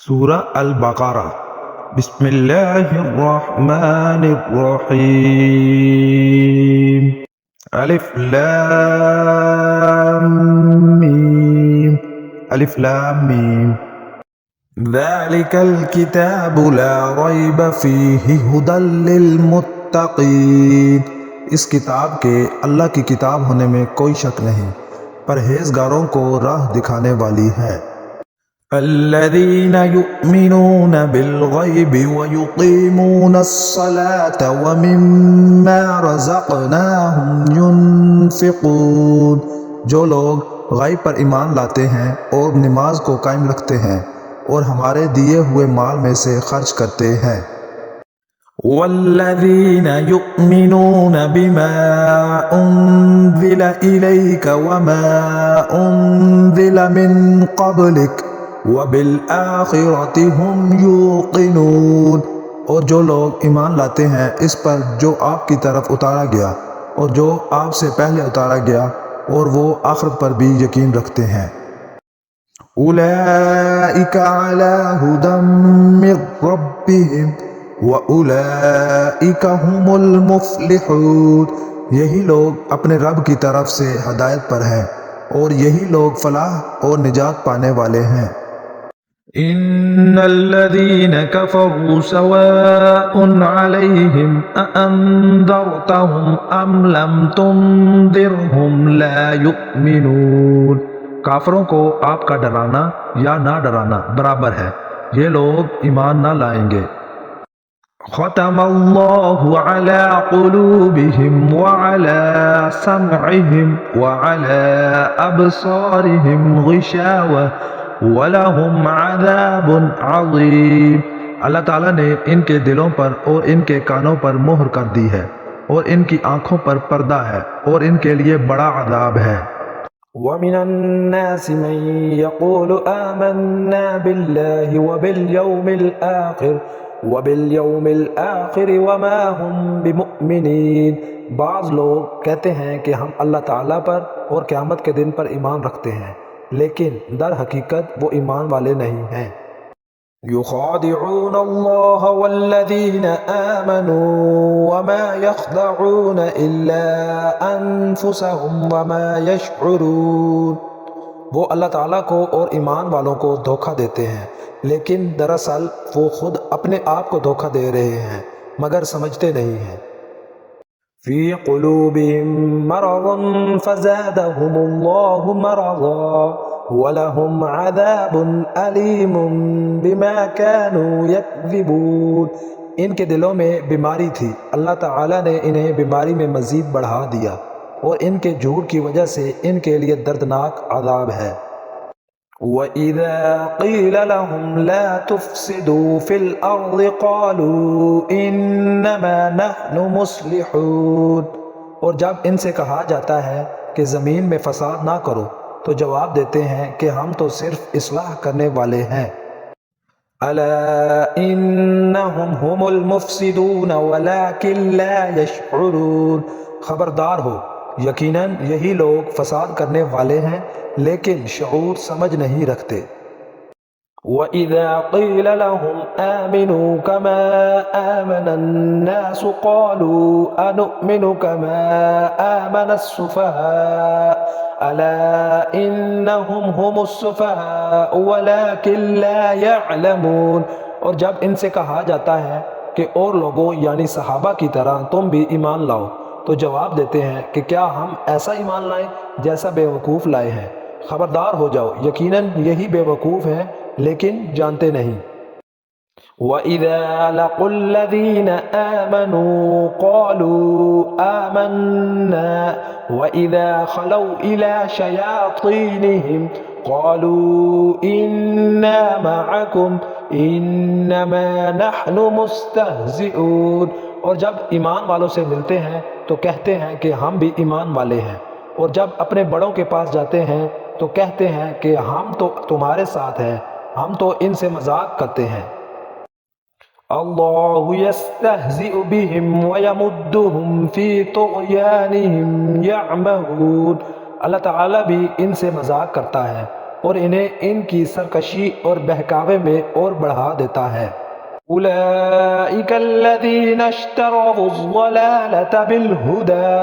سورہ البقرہ۔ بسم اللہ الرحمن الرحیم۔ الف لام میم، الف لام میم۔ ذالک الکتاب لا ریب فیہ ھدی للمتقین۔ اس کتاب کے اللہ کی کتاب ہونے میں کوئی شک نہیں، پرہیزگاروں کو راہ دکھانے والی ہے۔ الذین یؤمنون بالغیب ویقیمون الصلاة ومما رزقناہم ینفقون۔ جو لوگ غیب پر ایمان لاتے ہیں اور نماز کو قائم رکھتے ہیں اور ہمارے دیے ہوئے مال میں سے خرچ کرتے ہیں۔ والذین یؤمنون بما انزل الیک وما انزل من قبلک وبالآخرۃ ہم یوقنون۔ اور جو لوگ ایمان لاتے ہیں اس پر جو آپ کی طرف اتارا گیا اور جو آپ سے پہلے اتارا گیا، اور وہ آخرت پر بھی یقین رکھتے ہیں۔ اولئک علی ھدی من ربہم وَأُولَئِكَ هُمُ الْمُفْلِحُونَ۔ یہی لوگ اپنے رب کی طرف سے ہدایت پر ہیں اور یہی لوگ فلاح اور نجات پانے والے ہیں۔ ان الذین کفروا سواء علیہم اانذرتہم ام لم تنذرہم لا یؤمنون۔ کافروں کو آپ کا ڈرانا یا نہ ڈرانا برابر ہے، یہ لوگ ایمان نہ لائیں گے۔ ختم اللہ علی قلوبہم وعلی سمعہم وعلی ابصارہم غشاوہ وَلَهُمْ عَذَابٌ عَظِيمٌ۔ اللہ تعالیٰ نے ان کے دلوں پر اور ان کے کانوں پر مہر کر دی ہے اور ان کی آنکھوں پر پردہ ہے اور ان کے لیے بڑا عذاب ہے۔ وَمِنَ النَّاسِ مَن يَقُولُ آمَنَّا بِاللَّهِ وَبِالْيَوْمِ الْآخِرِ وَمَا هُمْ بِمُؤْمِنِينَ۔ بعض لوگ کہتے ہیں کہ ہم اللہ تعالیٰ پر اور قیامت کے دن پر ایمان رکھتے ہیں، لیکن در حقیقت وہ ایمان والے نہیں ہیں۔ یخادعون اللہ والذین آمنوا وما یخدعون الا انفسهم وما یشعرون۔ وہ اللہ تعالیٰ کو اور ایمان والوں کو دھوکہ دیتے ہیں، لیکن دراصل وہ خود اپنے آپ کو دھوکہ دے رہے ہیں مگر سمجھتے نہیں ہیں۔ فی قلوبہم مرض فزادہم اللہ مرضا وَلَهُمْ عَذَابٌ أَلِيمٌ بِمَا كَانُوا يَكْذِبُونَ۔ ان کے دلوں میں بیماری تھی، اللہ تعالیٰ نے انہیں بیماری میں مزید بڑھا دیا اور ان کے جھوٹ کی وجہ سے ان کے لیے دردناک عذاب ہے۔ وَإِذَا قِيلَ لَهُمْ لَا تُفْسِدُوا فِي الْأَرْضِ قَالُوا إِنَّمَا نَحْنُ مُصْلِحُونَ۔ اور جب ان سے کہا جاتا ہے کہ زمین میں فساد نہ کرو تو جواب دیتے ہیں کہ ہم تو صرف اصلاح کرنے والے ہیں۔ الا انہم هم المفسدون ولکن لا یشعرون۔ خبردار ہو، یقیناً یہی لوگ فساد کرنے والے ہیں لیکن شعور سمجھ نہیں رکھتے۔ وَإِذَا قِيلَ لَهُمْ آمِنُوا كَمَا آمَنَ النَّاسُ قَالُوا أَنُؤْمِنُ كَمَا آمَنَ السُّفَهَاءُ أَلَا إِنَّهُمْ هُمُ السُّفَهَاءُ وَلَكِنْ لَا يَعْلَمُونَ۔ اور جب ان سے کہا جاتا ہے کہ اور لوگوں یعنی صحابہ کی طرح تم بھی ایمان لاؤ تو جواب دیتے ہیں کہ کیا ہم ایسا ایمان لائیں جیسا بے وقوف لائے ہیں۔ خبردار ہو جاؤ، یقیناً یہی بے وقوف ہیں لیکن جانتے نہیں۔ وَإِذَا لَقُوا الَّذِينَ آمَنُوا قَالُوا آمَنَّا وَإِذَا خَلَوْا إِلَى شَيَاطِينِهِمْ قَالُوا إِنَّا مَعَكُمْ إِنَّمَا نَحْنُ مُسْتَهْزِئُونَ۔ اور جب ایمان والوں سے ملتے ہیں تو کہتے ہیں کہ ہم بھی ایمان والے ہیں، اور جب اپنے بڑوں کے پاس جاتے ہیں تو کہتے ہیں کہ ہم تو تمہارے ساتھ ہیں، ہم تو ان سے مذاق کرتے ہیں۔ اللہ یستہزئ بہم ویمدہم فی طغیانہم یعمہون۔ اللہ تعالیٰ بھی ان سے مذاق کرتا ہے اور انہیں ان کی سرکشی اور بہکاوے میں اور بڑھا دیتا ہے۔ اولئک الذین اشتروا الضلالة بالہدى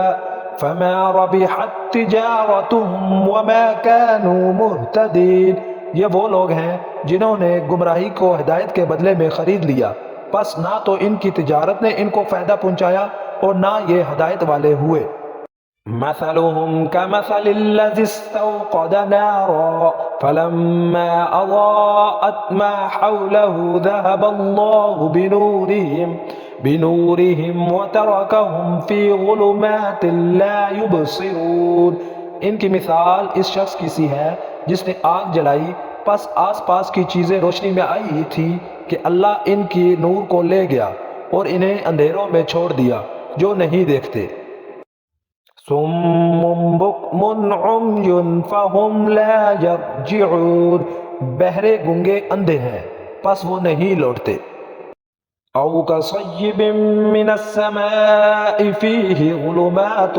فما ربحت تجارتهم وما كانوا مہتدین۔ یہ وہ لوگ ہیں جنہوں نے گمراہی کو ہدایت کے بدلے میں خرید لیا، پس نہ تو ان کی تجارت نے ان کو فائدہ پہنچایا اور نہ یہ ہدایت والے ہوئے۔ مثلهم كمثل الذي استوقد نارا فلما أضاءت ما حوله ذهب الله بنورهم وتركهم في ظلمات لا يبصرون۔ ان کی مثال اس شخص کی سی ہے جس نے آگ جلائی، پس آس پاس کی چیزیں روشنی میں آئی ہی تھی کہ اللہ ان کی نور کو لے گیا اور انہیں اندھیروں میں چھوڑ دیا جو نہیں دیکھتے۔ صم بکم عمی فہم لا یرجعون، بہرے گنگے اندھے ہیں پس وہ نہیں لوٹتے۔ او کصیب من السماء فیہ ظلمات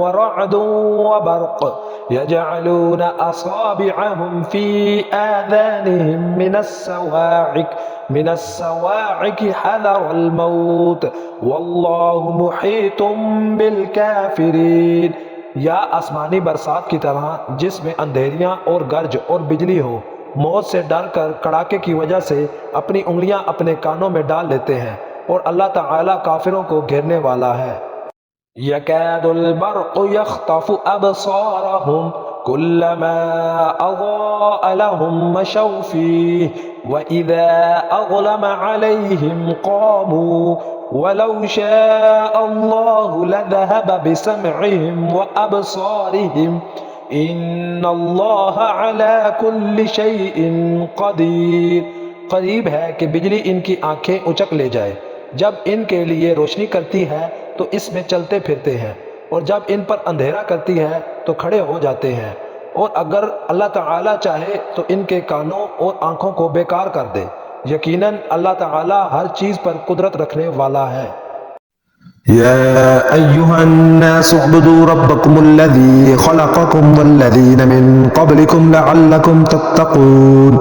ورعد وبرق یجعلون اصابعهم فی آذانهم من الصواعق حذر الموت واللہ محیط بالکافرین۔ یا آسمانی برسات کی طرح جس میں اندھیریاں اور گرج اور بجلی ہو، موت سے ڈر کر کڑاکے کی وجہ سے اپنی انگلیاں اپنے کانوں میں ڈال لیتے ہیں، اور اللہ تعالیٰ کافروں کو گھیرنے والا ہے۔ یکاد البرق یخطف ابصارهم کلما اضاء لهم مشوا فیہ وَإِذَا أَظْلَمَ عَلَيْهِمْ قَامُوا وَلَوْ شَاءَ اللَّهُ لَذَهَبَ بِسَمْعِهِمْ وَأَبْصَارِهِمْ إِنَّ اللَّهَ عَلَى كُلِّ شَيْءٍ قَدِيرٌ۔ قریب ہے کہ بجلی ان کی آنکھیں اچک لے جائے، جب ان کے لیے روشنی کرتی ہے تو اس میں چلتے پھرتے ہیں، اور جب ان پر اندھیرا کرتی ہے تو کھڑے ہو جاتے ہیں، اور اگر اللہ تعالیٰ چاہے تو ان کے کانوں اور آنکھوں کو بیکار کر دے۔ یقیناً اللہ تعالیٰ ہر چیز پر قدرت رکھنے والا ہے۔ یا ایہا الناس اعبدوا ربکم الذی خلقکم والذین من قبلکم لعلکم تتقون۔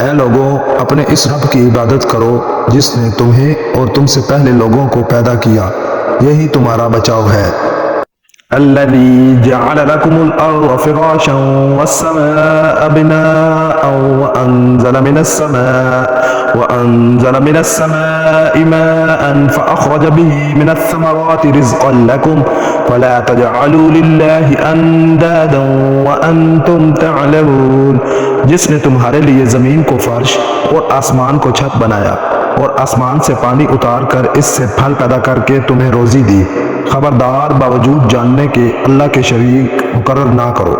اے لوگوں، اپنے اس رب کی عبادت کرو جس نے تمہیں اور تم سے پہلے لوگوں کو پیدا کیا، یہی تمہارا بچاؤ ہے۔ الذي جعل لكم الأرض فراشا والسماء بناء وأنزل من السماء ماء فأخرج به من الثمرات رزقا لكم فلا تجعلوا لله أندادا وأنتم تعلمون۔ جس نے تمہارے لیے زمین کو فرش اور آسمان کو چھت بنایا، اور آسمان سے پانی اتار کر اس سے پھل پیدا کر کے تمہیں روزی دی، خبردار باوجود جاننے کے اللہ کے شریک مقرر نہ کرو۔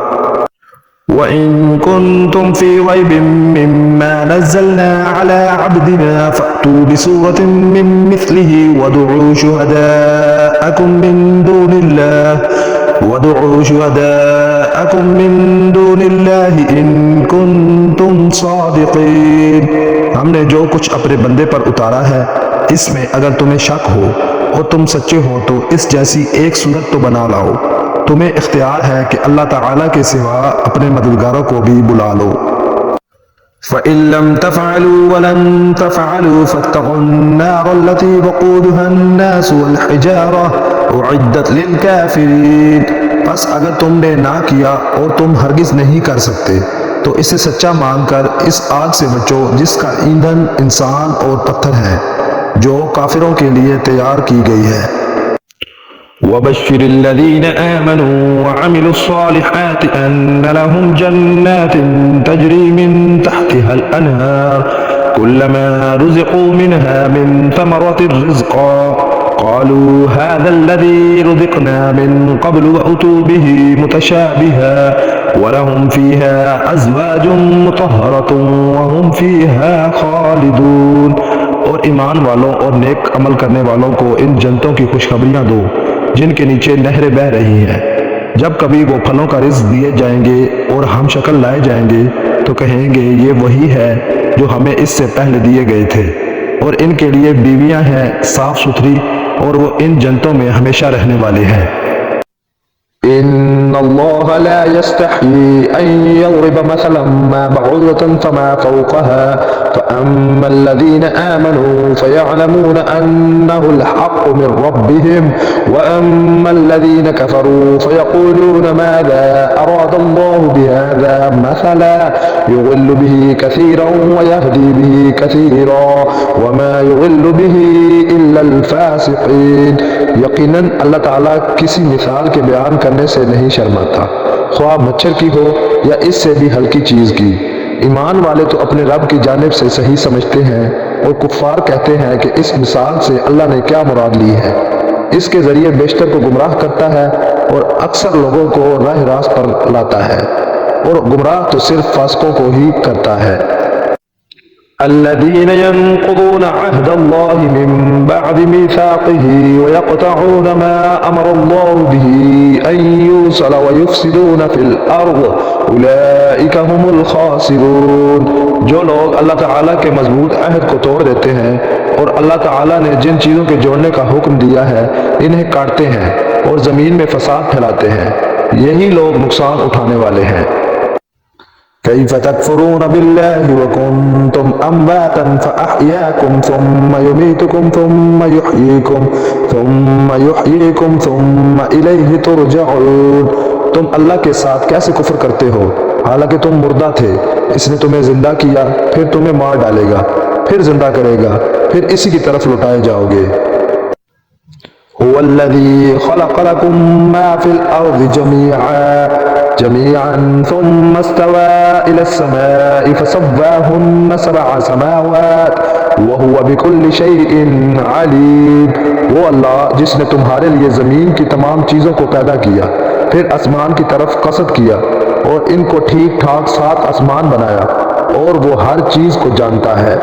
وَإِن كُنتُمْ فِي رَيْبٍ مِّمَّا نَزَّلْنَا عَلَىٰ عَبْدِنَا فَأْتُوا بِسُورَةٍ مِّن مِّثْلِهِ وَادْعُوا شُهَدَاءَكُم مِّن دُونِ اللَّهِ إِن كُنتُمْ صَادِقِينَ۔ ہم نے جو کچھ اپنے بندے پر اتارا ہے، اس میں اگر تمہیں شک ہو اور تم سچے ہو تو اس جیسی ایک صورت تو بنا لاؤ۔ تمہیں اختیار ہے کہ اللہ تعالیٰ کے سوا اپنے مددگاروں کو بھی بلا لو۔ فَإِن لَّمْ تَفْعَلُوا وَلَن تَفْعَلُوا فَاتَّقُوا النَّارَ الَّتِي وَقُودُهَا النَّاسُ وَالْحِجَارَةُ أُعِدَّتْ لِلْكَافِرِينَ۔ پس اگر تم نے نہ کیا اور تم ہرگز نہیں کر سکتے تو اسے سچا مان کر اس آگ سے بچو جس کا ایندھن انسان اور پتھر ہے، جو کافروں کے لیے تیار کی گئی ہے۔ وَبَشِّرِ الَّذِينَ آمَنُوا وَعَمِلُوا الصَّالِحَاتِ أَنَّ لَهُمْ جَنَّاتٍ تَجْرِي مِن تَحْتِهَا الْأَنْهَارُ كُلَّمَا رُزِقُوا مِنْهَا مِن ثَمَرَةٍ رِزْقًا قَالُوا هَذَا الَّذِي رُزِقْنَا مِن قَبْلُ وَأُتُوا بِهِ مُتَشَابِهًا وَلَهُمْ فِيهَا أَزْوَاجٌ مُطَهَّرَةٌ وَهُمْ فِيهَا خَالِدُونَ۔ اور ایمان والوں اور نیک عمل کرنے والوں کو ان جنتوں کی خوشخبریاں دو جن کے نیچے نہریں بہہ رہی ہیں۔ جب کبھی وہ پھلوں کا رزق دیے جائیں گے اور ہم شکل لائے جائیں گے تو کہیں گے یہ وہی ہے جو ہمیں اس سے پہلے دیے گئے تھے، اور ان کے لیے بیویاں ہیں صاف ستھری، اور وہ ان جنتوں میں ہمیشہ رہنے والے ہیں۔ إن الله لا يستحيي أن يضرب مثلا ما بعوضة فما فوقها فأما الذين آمنوا فيعلمون أنه الحق من ربهم وأما الذين كفروا فيقولون ماذا أراد الله بهذا مثلا يضل به كثيرا ويهدي به كثيرا وما يضل به إلا الفاسقين. یقیناً اللہ تعالیٰ کسی مثال کے بیان کرنے سے نہیں شرماتا، خواہ مچھر کی ہو یا اس سے بھی ہلکی چیز کی۔ ایمان والے تو اپنے رب کی جانب سے صحیح سمجھتے ہیں اور کفار کہتے ہیں کہ اس مثال سے اللہ نے کیا مراد لی ہے۔ اس کے ذریعے بیشتر کو گمراہ کرتا ہے اور اکثر لوگوں کو راہ راست پر لاتا ہے، اور گمراہ تو صرف فاسقوں کو ہی کرتا ہے۔ الذين ينقضون عهد الله من بعد ميثاقه ويقطعون ما أمر الله به أن يوصل ويفسدون في الأرض أولئك هم الخاسرون۔ جو لوگ اللہ تعالیٰ کے مضبوط عہد کو توڑ دیتے ہیں اور اللہ تعالیٰ نے جن چیزوں کے جوڑنے کا حکم دیا ہے انہیں کاٹتے ہیں اور زمین میں فساد پھیلاتے ہیں، یہی لوگ نقصان اٹھانے والے ہیں۔ كيف تكفرون بالله وكنتم أمواتا فأحياكم ثم يميتكم ثم يحييكم ثم إليه ترجعون۔ تم اللہ کے ساتھ کیسے کفر کرتے ہو حالانکہ تم مردہ تھے، اس نے تمہیں زندہ کیا، پھر تمہیں مار ڈالے گا، پھر زندہ کرے گا، پھر اسی کی طرف لوٹائے جاؤ گے۔ هو الذي خلق لكم ما في الأرض جميعا ثم استوى إلى السماء فسواهن 7 سماوات وهو بكل شيء عليم۔ وہ اللہ جس نے تمہارے لیے زمین کی تمام چیزوں کو پیدا کیا، پھر آسمان کی طرف قصد کیا اور ان کو ٹھیک ٹھاک 7 آسمان بنایا، اور وہ ہر چیز کو جانتا ہے۔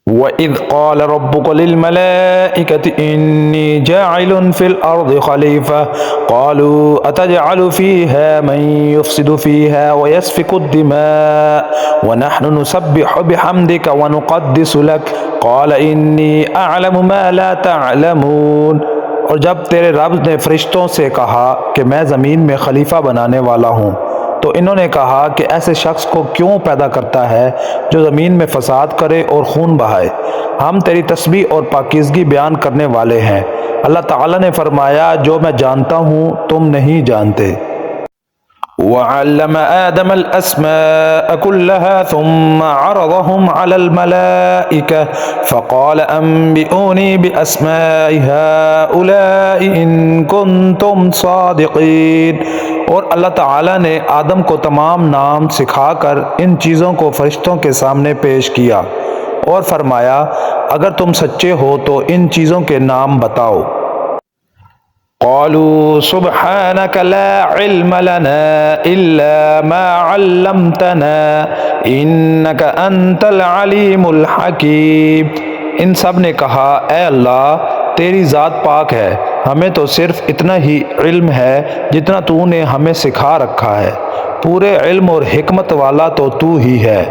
وَإِذْ قَالَ رَبُّكَ لِلْمَلَائِكَةِ إِنِّي جَاعِلٌ فِي الْأَرْضِ خَلِيفَةً قَالُوا أَتَجْعَلُ فِيهَا مَن يُفْسِدُ فِيهَا وَيَسْفِكُ الدِّمَاءَ وَنَحْنُ نُسَبِّحُ بِحَمْدِكَ وَنُقَدِّسُ لَكَ قَالَ إِنِّي أَعْلَمُ مَا لَا تَعْلَمُونَ۔ اور جب تیرے رب نے فرشتوں سے کہا کہ میں زمین میں خلیفہ بنانے والا ہوں، تو انہوں نے کہا کہ ایسے شخص کو کیوں پیدا کرتا ہے جو زمین میں فساد کرے اور خون بہائے؟ ہم تیری تسبیح اور پاکیزگی بیان کرنے والے ہیں۔ اللہ تعالیٰ نے فرمایا جو میں جانتا ہوں تم نہیں جانتے۔ وَعَلَّمَ آدَمَ الْأَسْمَاءَ كُلَّهَا ثُمَّ عَرَضَهُمْ عَلَى الْمَلَائِكَةِ فَقَالَ أَنبِئُونِي بِأَسْمَاءِ هَؤُلَاءِ إِن كُنتُمْ صَادِقِينَ۔ اور اللہ تعالیٰ نے آدم کو تمام نام سکھا کر ان چیزوں کو فرشتوں کے سامنے پیش کیا اور فرمایا اگر تم سچے ہو تو ان چیزوں کے نام بتاؤ۔ قالوا سبحانك لا علم لنا إلا ما علمتنا إنك أنت العليم الحكيم۔ ان سب نے کہا اے اللہ تیری ذات پاک ہے، ہمیں تو صرف اتنا ہی علم ہے جتنا تو نے ہمیں سکھا رکھا ہے، پورے علم اور حکمت والا تو ہی ہے۔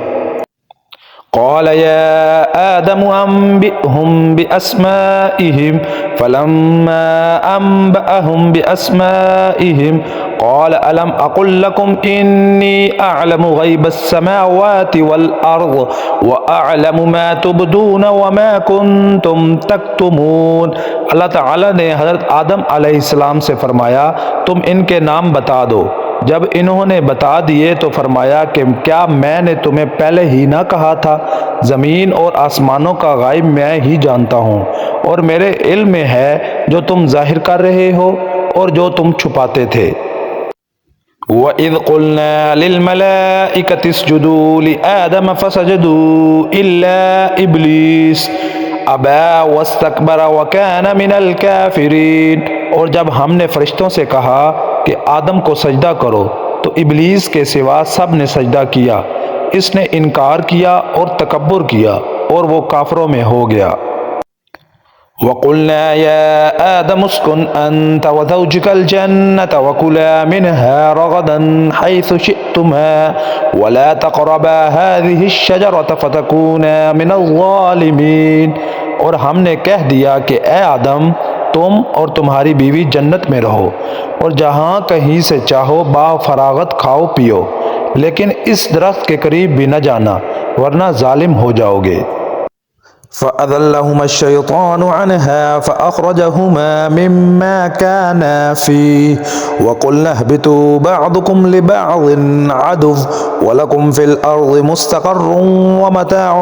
قال يا آدم أنبئهم بأسمائهم فلما أنبأهم بأسمائهم قال ألم أقل لكم إني أعلم غيب السماوات والأرض وأعلم ما تبدون وما كنتم تكتمون۔ اللہ تعالیٰ نے حضرت آدم علیہ السلام سے فرمایا تم ان کے نام بتا دو۔ جب انہوں نے بتا دیے تو فرمایا کہ کیا میں نے تمہیں پہلے ہی نہ کہا تھا زمین اور آسمانوں کا غائب میں ہی جانتا ہوں، اور میرے علم میں ہے جو تم ظاہر کر رہے ہو اور جو تم چھپاتے تھے۔ وَإِذْ قُلْنَا لِلْمَلَائِكَةِ اسْجُدُوا لِآدَمَ فَسَجَدُوا إِلَّا إِبْلِيسَ أَبَى وَاسْتَكْبَرَ وَكَانَ مِنَ الْكَافِرِينَ۔ اور جب ہم نے فرشتوں سے کہا کہ آدم کو سجدہ کرو تو ابلیس کے سوا سب نے سجدہ کیا، اس نے انکار کیا اور تکبر کیا اور وہ کافروں میں ہو گیا۔ وَقُلْنَا يَا آدَمُ اسْكُنْ أَنْتَ وَزَوْجُكَ الْجَنَّةَ وَكُلَا مِنْهَا رَغَدًا حَيْثُ شِئْتُمَا وَلَا تَقْرَبَا هَذِهِ الشَّجَرَةَ فَتَكُونَا مِنَ الظَّالِمِينَ۔ اور ہم نے کہہ دیا کہ اے آدم تم اور تمہاری بیوی جنت میں رہو اور جہاں کہیں سے چاہو با فراغت کھاؤ پیو، لیکن اس درخت کے قریب بھی نہ جانا ورنہ ظالم ہو جاؤ گے۔ فأذلهما الشيطان عنها فأخرجهما مما كانا فيه وقلنا اهبطوا بعضكم لبعض عدو ولكم في الأرض مستقر ومتاع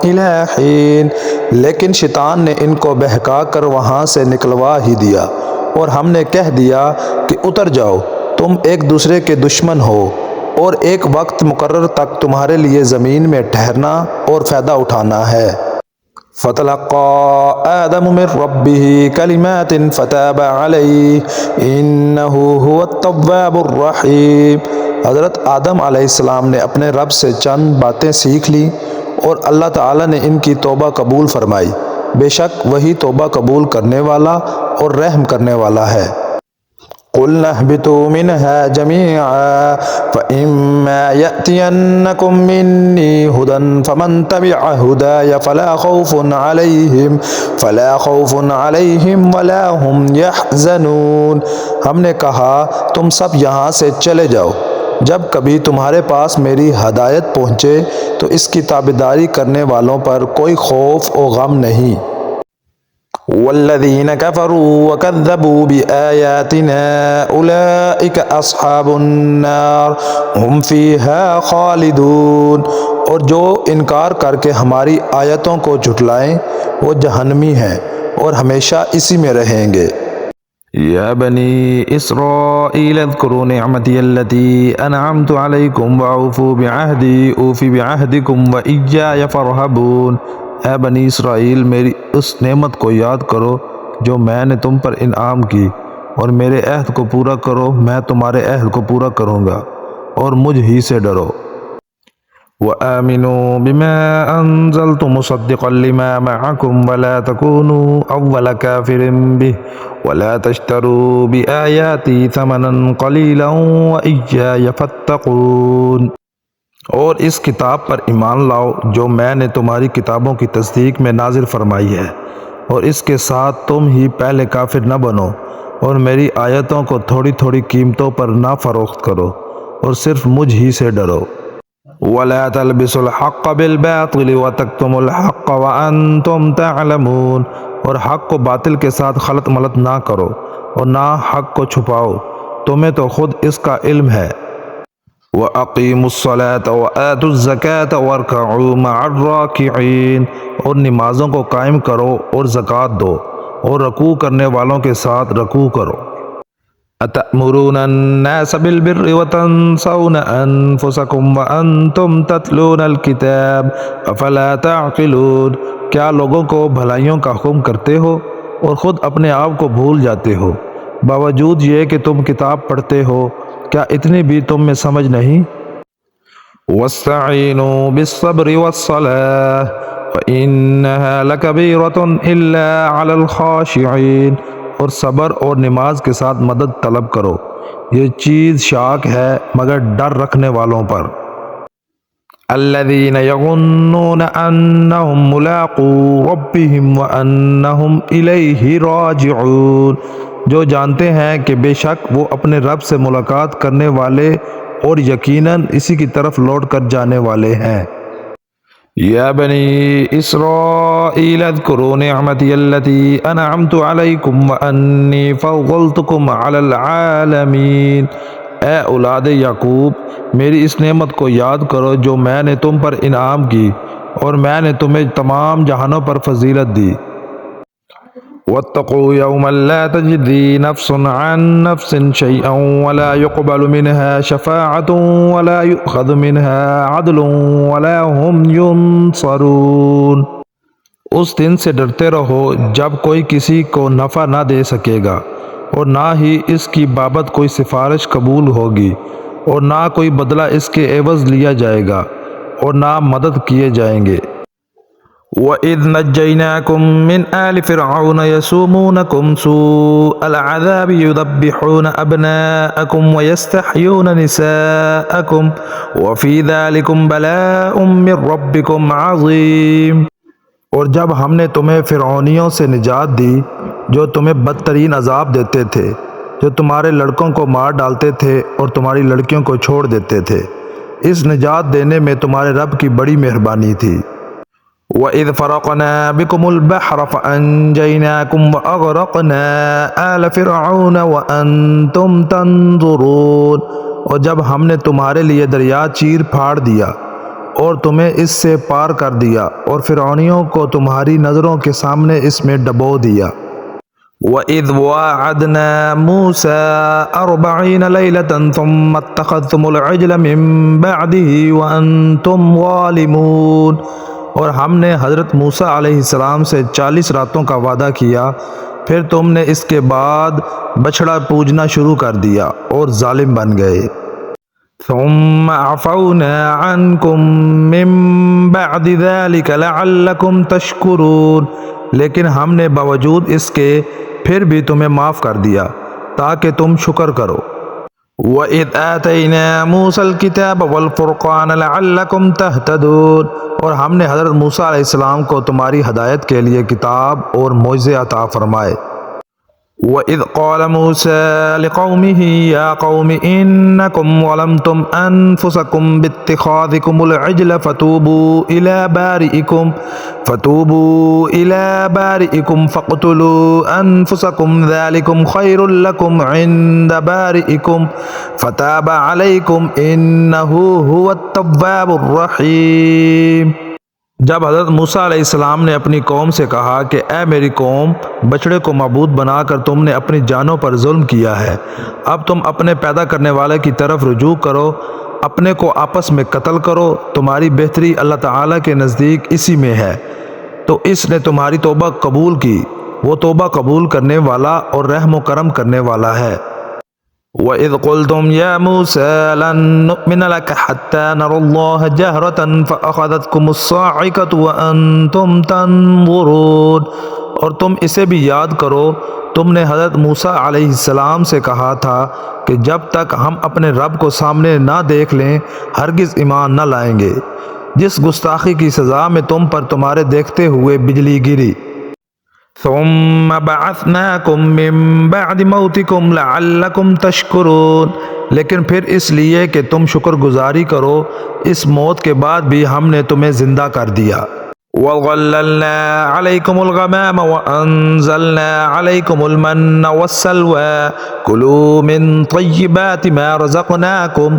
إلى حين، لیکن شیطان نے ان کو بہکا کر وہاں سے نکلوا ہی دیا اور ہم نے کہہ دیا کہ اتر جاؤ، تم ایک دوسرے کے دشمن ہو، اور ایک وقت مقرر تک تمہارے لیے زمین میں ٹھہرنا اور فائدہ اٹھانا ہے۔ فَتَلَقَّى آدَمُ مِن رَّبِّهِ كَلِمَاتٍ فَتَابَ عَلَيْهِ إِنَّهُ هُوَ التَّوَّابُ الرَّحِيمُ، حضرت آدم علیہ السلام نے اپنے رب سے چند باتیں سیکھ لی اور اللہ تعالیٰ نے ان کی توبہ قبول فرمائی، بے شک وہی توبہ قبول کرنے والا اور رحم کرنے والا ہے۔ قُلْنَا اهْبِطُوا مِنْهَا جَمِيعًا فَإِمَّا يَأْتِيَنَّكُم مِّنِّي هُدًى فَمَن تَبِعَ هُدَايَ فَلَا خَوْفٌ عَلَيْهِمْ وَلَا هُمْ يَحْزَنُونَ، ہم نے کہا تم سب یہاں سے چلے جاؤ، جب کبھی تمہارے پاس میری ہدایت پہنچے تو اس کی تابعداری کرنے والوں پر کوئی خوف و غم نہیں۔ والذین کفروا وکذبوا بآیاتنا اولئک اصحاب النار ہم فیہا خالدون، اور جو انکار کر کے ہماری آیتوں کو جھٹلائیں وہ جہنمی ہیں اور ہمیشہ اسی میں رہیں گے۔ یا بنی اسرائیل اذکروا نعمتی التي انعمت علیکم واوفوا بعہدی اوفی بعہدکم وإیای فارہبون، اے بنی اسرائیل میری اس نعمت کو یاد کرو جو میں نے تم پر انعام کی، اور میرے عہد کو پورا کرو، میں تمہارے عہد کو پورا کروں گا، اور مجھ ہی سے ڈرو۔ وآمنوا بما انزلت مصدقا لما معكم ولا تكونوا اول كافر به ولا تشتروا بآياتي ثمنا قليلا وإياي فاتقون، اور اس کتاب پر ایمان لاؤ جو میں نے تمہاری کتابوں کی تصدیق میں نازل فرمائی ہے، اور اس کے ساتھ تم ہی پہلے کافر نہ بنو، اور میری آیتوں کو تھوڑی تھوڑی قیمتوں پر نہ فروخت کرو، اور صرف مجھ ہی سے ڈرو۔ وَلَا تَلْبِسُوا الْحَقَّ بِالْبَاطِلِ وَتَكْتُمُوا الْحَقَّ وَأَنْتُمْ تَعْلَمُونَ، اور حق کو باطل کے ساتھ خلط ملط نہ کرو اور نہ حق کو چھپاؤ، تمہیں تو خود اس کا علم ہے۔ وَأَقِيمُوا الصَّلَاةَ وَآتُوا الزَّكَاةَ وَارْكَعُوا مَعَ الرَّاكِعِينَ، اور نمازوں کو قائم کرو اور زکوٰۃ دو اور رکوع کرنے والوں کے ساتھ رکوع کرو۔ أَتَأْمُرُونَ النَّاسَ بِالْبِرِّ وَتَنْسَوْنَ أَنفُسَكُمْ وَأَنْتُمْ تَتْلُونَ الْكِتَابَ أَفَلَا تَعْقِلُونَ، کیا لوگوں کو بھلائیوں کا حکم کرتے ہو اور خود اپنے آپ کو بھول جاتے ہو، باوجود یہ کہ تم کتاب پڑھتے ہو، کیا اتنی بھی تم میں سمجھ نہیں؟ وَاسْتَعِينُوا بِالصَّبْرِ وَالصَّلَاةِ وَإِنَّهَا لَكَبِيرَةٌ إِلَّا عَلَى الْخَاشِعِينَ، اور صبر اور نماز کے ساتھ مدد طلب کرو، یہ چیز شاک ہے مگر ڈر رکھنے والوں پر۔ الَّذِينَ يَظُنُّونَ أَنَّهُمْ مُلَاقُو رَبِّهِمْ وَأَنَّهُمْ إِلَيْهِ رَاجِعُونَ، جو جانتے ہیں کہ بے شک وہ اپنے رب سے ملاقات کرنے والے اور یقیناً اسی کی طرف لوٹ کر جانے والے ہیں۔ یا بنی اسرائیل اذکروا نعمتی التي انعمت علیکم وانی فضلتکم علی العالمین، اے اولاد یعقوب میری اس نعمت کو یاد کرو جو میں نے تم پر انعام کی اور میں نے تمہیں تمام جہانوں پر فضیلت دی۔ واتقوا يوما لا تجزي نفس عن نفس شيئا ولا يقبل منها شفاعة ولا يؤخذ منها عدل ولا هم ينصرون، اس دن سے ڈرتے رہو جب کوئی کسی کو نفع نہ دے سکے گا اور نہ ہی اس کی بابت کوئی سفارش قبول ہوگی، اور نہ کوئی بدلہ اس کے عوض لیا جائے گا اور نہ مدد کیے جائیں گے۔ وَإِذْ نَجَّيْنَاكُمْ مِنْ آلِ فِرْعَوْنَ يَسُومُونَكُمْ سُوءَ الْعَذَابِ يُذَبِّحُونَ أَبْنَاءَكُمْ وَيَسْتَحْيُونَ نِسَاءَكُمْ وَفِي ذَلِكُمْ بَلَاءٌ مِّن رَّبِّكُمْ عَظِيمٌ، اور جب ہم نے تمہیں فرعونیوں سے نجات دی جو تمہیں بدترین عذاب دیتے تھے، جو تمہارے لڑکوں کو مار ڈالتے تھے اور تمہاری لڑکیوں کو چھوڑ دیتے تھے۔ اس نجات دینے میں تمہارے رب کی بڑی مہربانی تھی۔ وَإِذْ فَرَقْنَا بِكُمُ الْبَحْرَ فَأَنْجَيْنَاكُمْ وَأَغْرَقْنَا آلَ فِرْعَوْنَ وَأَنْتُمْ تَنْظُرُونَ، اور جب ہم نے تمہارے لیے دریا چیر پھاڑ دیا اور تمہیں اس سے پار کر دیا اور فرعونیوں کو تمہاری نظروں کے سامنے اس میں ڈبو دیا۔ وَإِذْ وَاعَدْنَا مُوسَىٰ 40 لَيْلَةً ثُمَّ اتَّخَذْتُمُ الْعِجْلَ مِن بَعْدِهِ وَأَنْتُمْ ظَالِمُونَ، اور ہم نے حضرت موسیٰ علیہ السلام سے 40 راتوں کا وعدہ کیا، پھر تم نے اس کے بعد بچھڑا پوجنا شروع کر دیا اور ظالم بن گئے۔ ثم عفونا عنكم من بعد ذلك لعلكم تشكرون، لیکن ہم نے باوجود اس کے پھر بھی تمہیں معاف کر دیا تاکہ تم شکر کرو۔ وَإِذْ آتَيْنَا مُوسَى الْكِتَابَ وَالْفُرْقَانَ لَعَلَّكُمْ تَهْتَدُونَ، اور ہم نے حضرت موسیٰ علیہ السلام کو تمہاری ہدایت کے لیے کتاب اور معجزے عطا فرمائے۔ وَإِذْ قَالَ مُوسَىٰ لِقَوْمِهِ يَا قَوْمِ إِنَّكُمْ ظَلَمْتُمْ أَنفُسَكُمْ بِاتِّخَاذِكُمُ الْعِجْلَ فَتُوبُوا إِلَىٰ بَارِئِكُمْ فَاقْتُلُوا أَنفُسَكُمْ ذَٰلِكُمْ خَيْرٌ لَكُمْ عِندَ بَارِئِكُمْ فَتَابَ عَلَيْكُمْ إِنَّهُ هُوَ التَّوَّابُ الرَّحِيمُ۔ جب حضرت موسیٰ علیہ السلام نے اپنی قوم سے کہا کہ اے میری قوم، بچڑے کو معبود بنا کر تم نے اپنی جانوں پر ظلم کیا ہے، اب تم اپنے پیدا کرنے والے کی طرف رجوع کرو، اپنے کو آپس میں قتل کرو، تمہاری بہتری اللہ تعالیٰ کے نزدیک اسی میں ہے، تو اس نے تمہاری توبہ قبول کی، وہ توبہ قبول کرنے والا اور رحم و کرم کرنے والا ہے۔ وَإِذْ قُلْتُمْ يَا مُوسَىٰ لَن نُّؤْمِنَ لَكَ حَتَّىٰ نَرَى اللَّهَ جَهْرَةً فَأَخَذَتْكُمُ الصَّاعِقَةُ وَأَنْتُمْ تَنظُرُونَ، اور تم اسے بھی یاد کرو، تم نے حضرت موسیٰ علیہ السلام سے کہا تھا کہ جب تک ہم اپنے رب کو سامنے نہ دیکھ لیں ہرگز ایمان نہ لائیں گے۔ جس گستاخی کی سزا میں تم پر تمہارے دیکھتے ہوئے بجلی گری۔ ثم بعثناکم من بعد موتکم لعلکم تشکرون، لیکن پھر اس لیے کہ تم شکر گزاری کرو، اس موت کے بعد بھی ہم نے تمہیں زندہ کر دیا۔ وَظَلَّلْنَا عَلَيْكُمُ الْغَمَامَ وَأَنزَلْنَا عَلَيْكُمُ الْمَنَّ وَالسَّلْوَىٰ كُلُوا مِن طَيِّبَاتِ مَا رَزَقْنَاكُمْ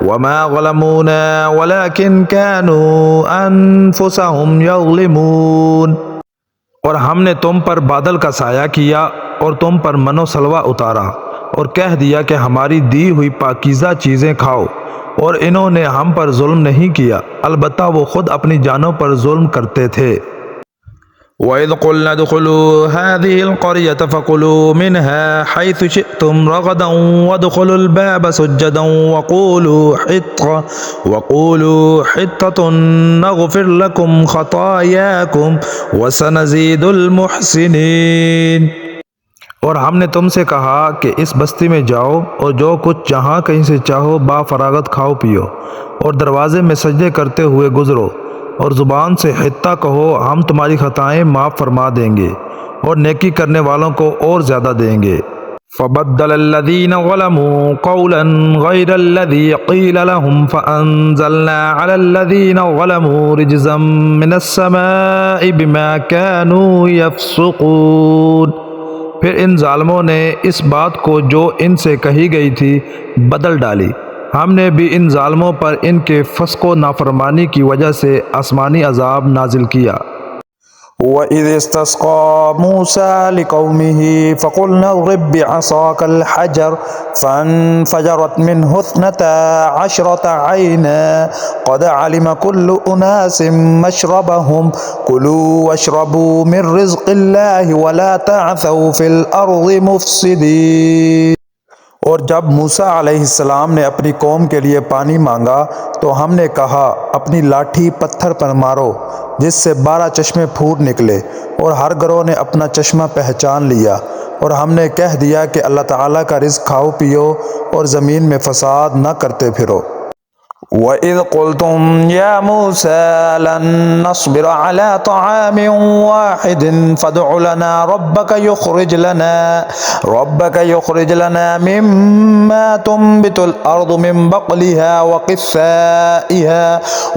وَمَا ظَلَمُونَا وَلَٰكِن كَانُوا أَنفُسَهُمْ يَظْلِمُونَ، اور ہم نے تم پر بادل کا سایہ کیا اور تم پر من و سلوہ اتارا اور کہہ دیا کہ ہماری دی ہوئی پاکیزہ چیزیں کھاؤ، اور انہوں نے ہم پر ظلم نہیں کیا، البتہ وہ خود اپنی جانوں پر ظلم کرتے تھے۔ وَإِذْ قُلْنَا ادْخُلُوا هَٰذِهِ الْقَرْيَةَ فَكُلُوا مِنْهَا حَيْثُ شِئْتُمْ رَغَدًا وَادْخُلُوا الْبَابَ سُجَّدًا وَقُولُوا حِطَّةٌ نَّغْفِرْ لَكُمْ خَطَايَاكُمْ وَسَنَزِيدُ الْمُحْسِنِينَ، اور ہم نے تم سے کہا کہ اس بستی میں جاؤ اور جو کچھ جہاں کہیں سے چاہو با فراغت کھاؤ پیو، اور دروازے میں سجدے کرتے ہوئے گزرو، اور زبان سے حطہ کہو، ہم تمہاری خطائیں معاف فرما دیں گے اور نیکی کرنے والوں کو اور زیادہ دیں گے۔ فَبَدَّلَ الَّذِينَ ظَلَمُوا قَوْلًا غَيْرَ الَّذِي قِيلَ لَهُمْ فَأَنزَلْنَا عَلَى الَّذِينَ ظَلَمُوا رِجْزًا مِّنَ السَّمَاءِ بِمَا كَانُوا يَفْسُقُونَ، پھر ان ظالموں نے اس بات کو جو ان سے کہی گئی تھی بدل ڈالی، ہم نے بھی ان ظالموں پر ان کے فسق و نافرمانی کی وجہ سے آسمانی عذاب نازل کیا۔ وَإِذِ اسْتَسْقَىٰ مُوسَىٰ لِقَوْمِهِ فَقُلْنَا اضْرِب بِّعَصَاكَ الْحَجَرَ فَانفَجَرَتْ مِنْهُ 12 عَيْنًا قَدْ عَلِمَ كُلُّ أُنَاسٍ مَّشْرَبَهُمْ كُلُوا وَاشْرَبُوا مِن رِّزْقِ اللَّهِ وَلَا تَعْثَوْا فِي الْأَرْضِ مُفْسِدِينَ، اور جب موسیٰ علیہ السلام نے اپنی قوم کے لیے پانی مانگا تو ہم نے کہا اپنی لاٹھی پتھر پر مارو جس سے 12 چشمے پھوٹ نکلے، اور ہر گروہ نے اپنا چشمہ پہچان لیا، اور ہم نے کہہ دیا کہ اللہ تعالیٰ کا رزق کھاؤ پیو اور زمین میں فساد نہ کرتے پھرو۔ وَإِذْ قُلْتُمْ يَا مُوسَى لَن نَّصْبِرَ عَلَى طَعَامٍ وَاحِدٍ فَادْعُ لَنَا رَبَّكَ يُخْرِجْ لَنَا مِمَّا تُنبِتُ الْأَرْضُ مِن بَقْلِهَا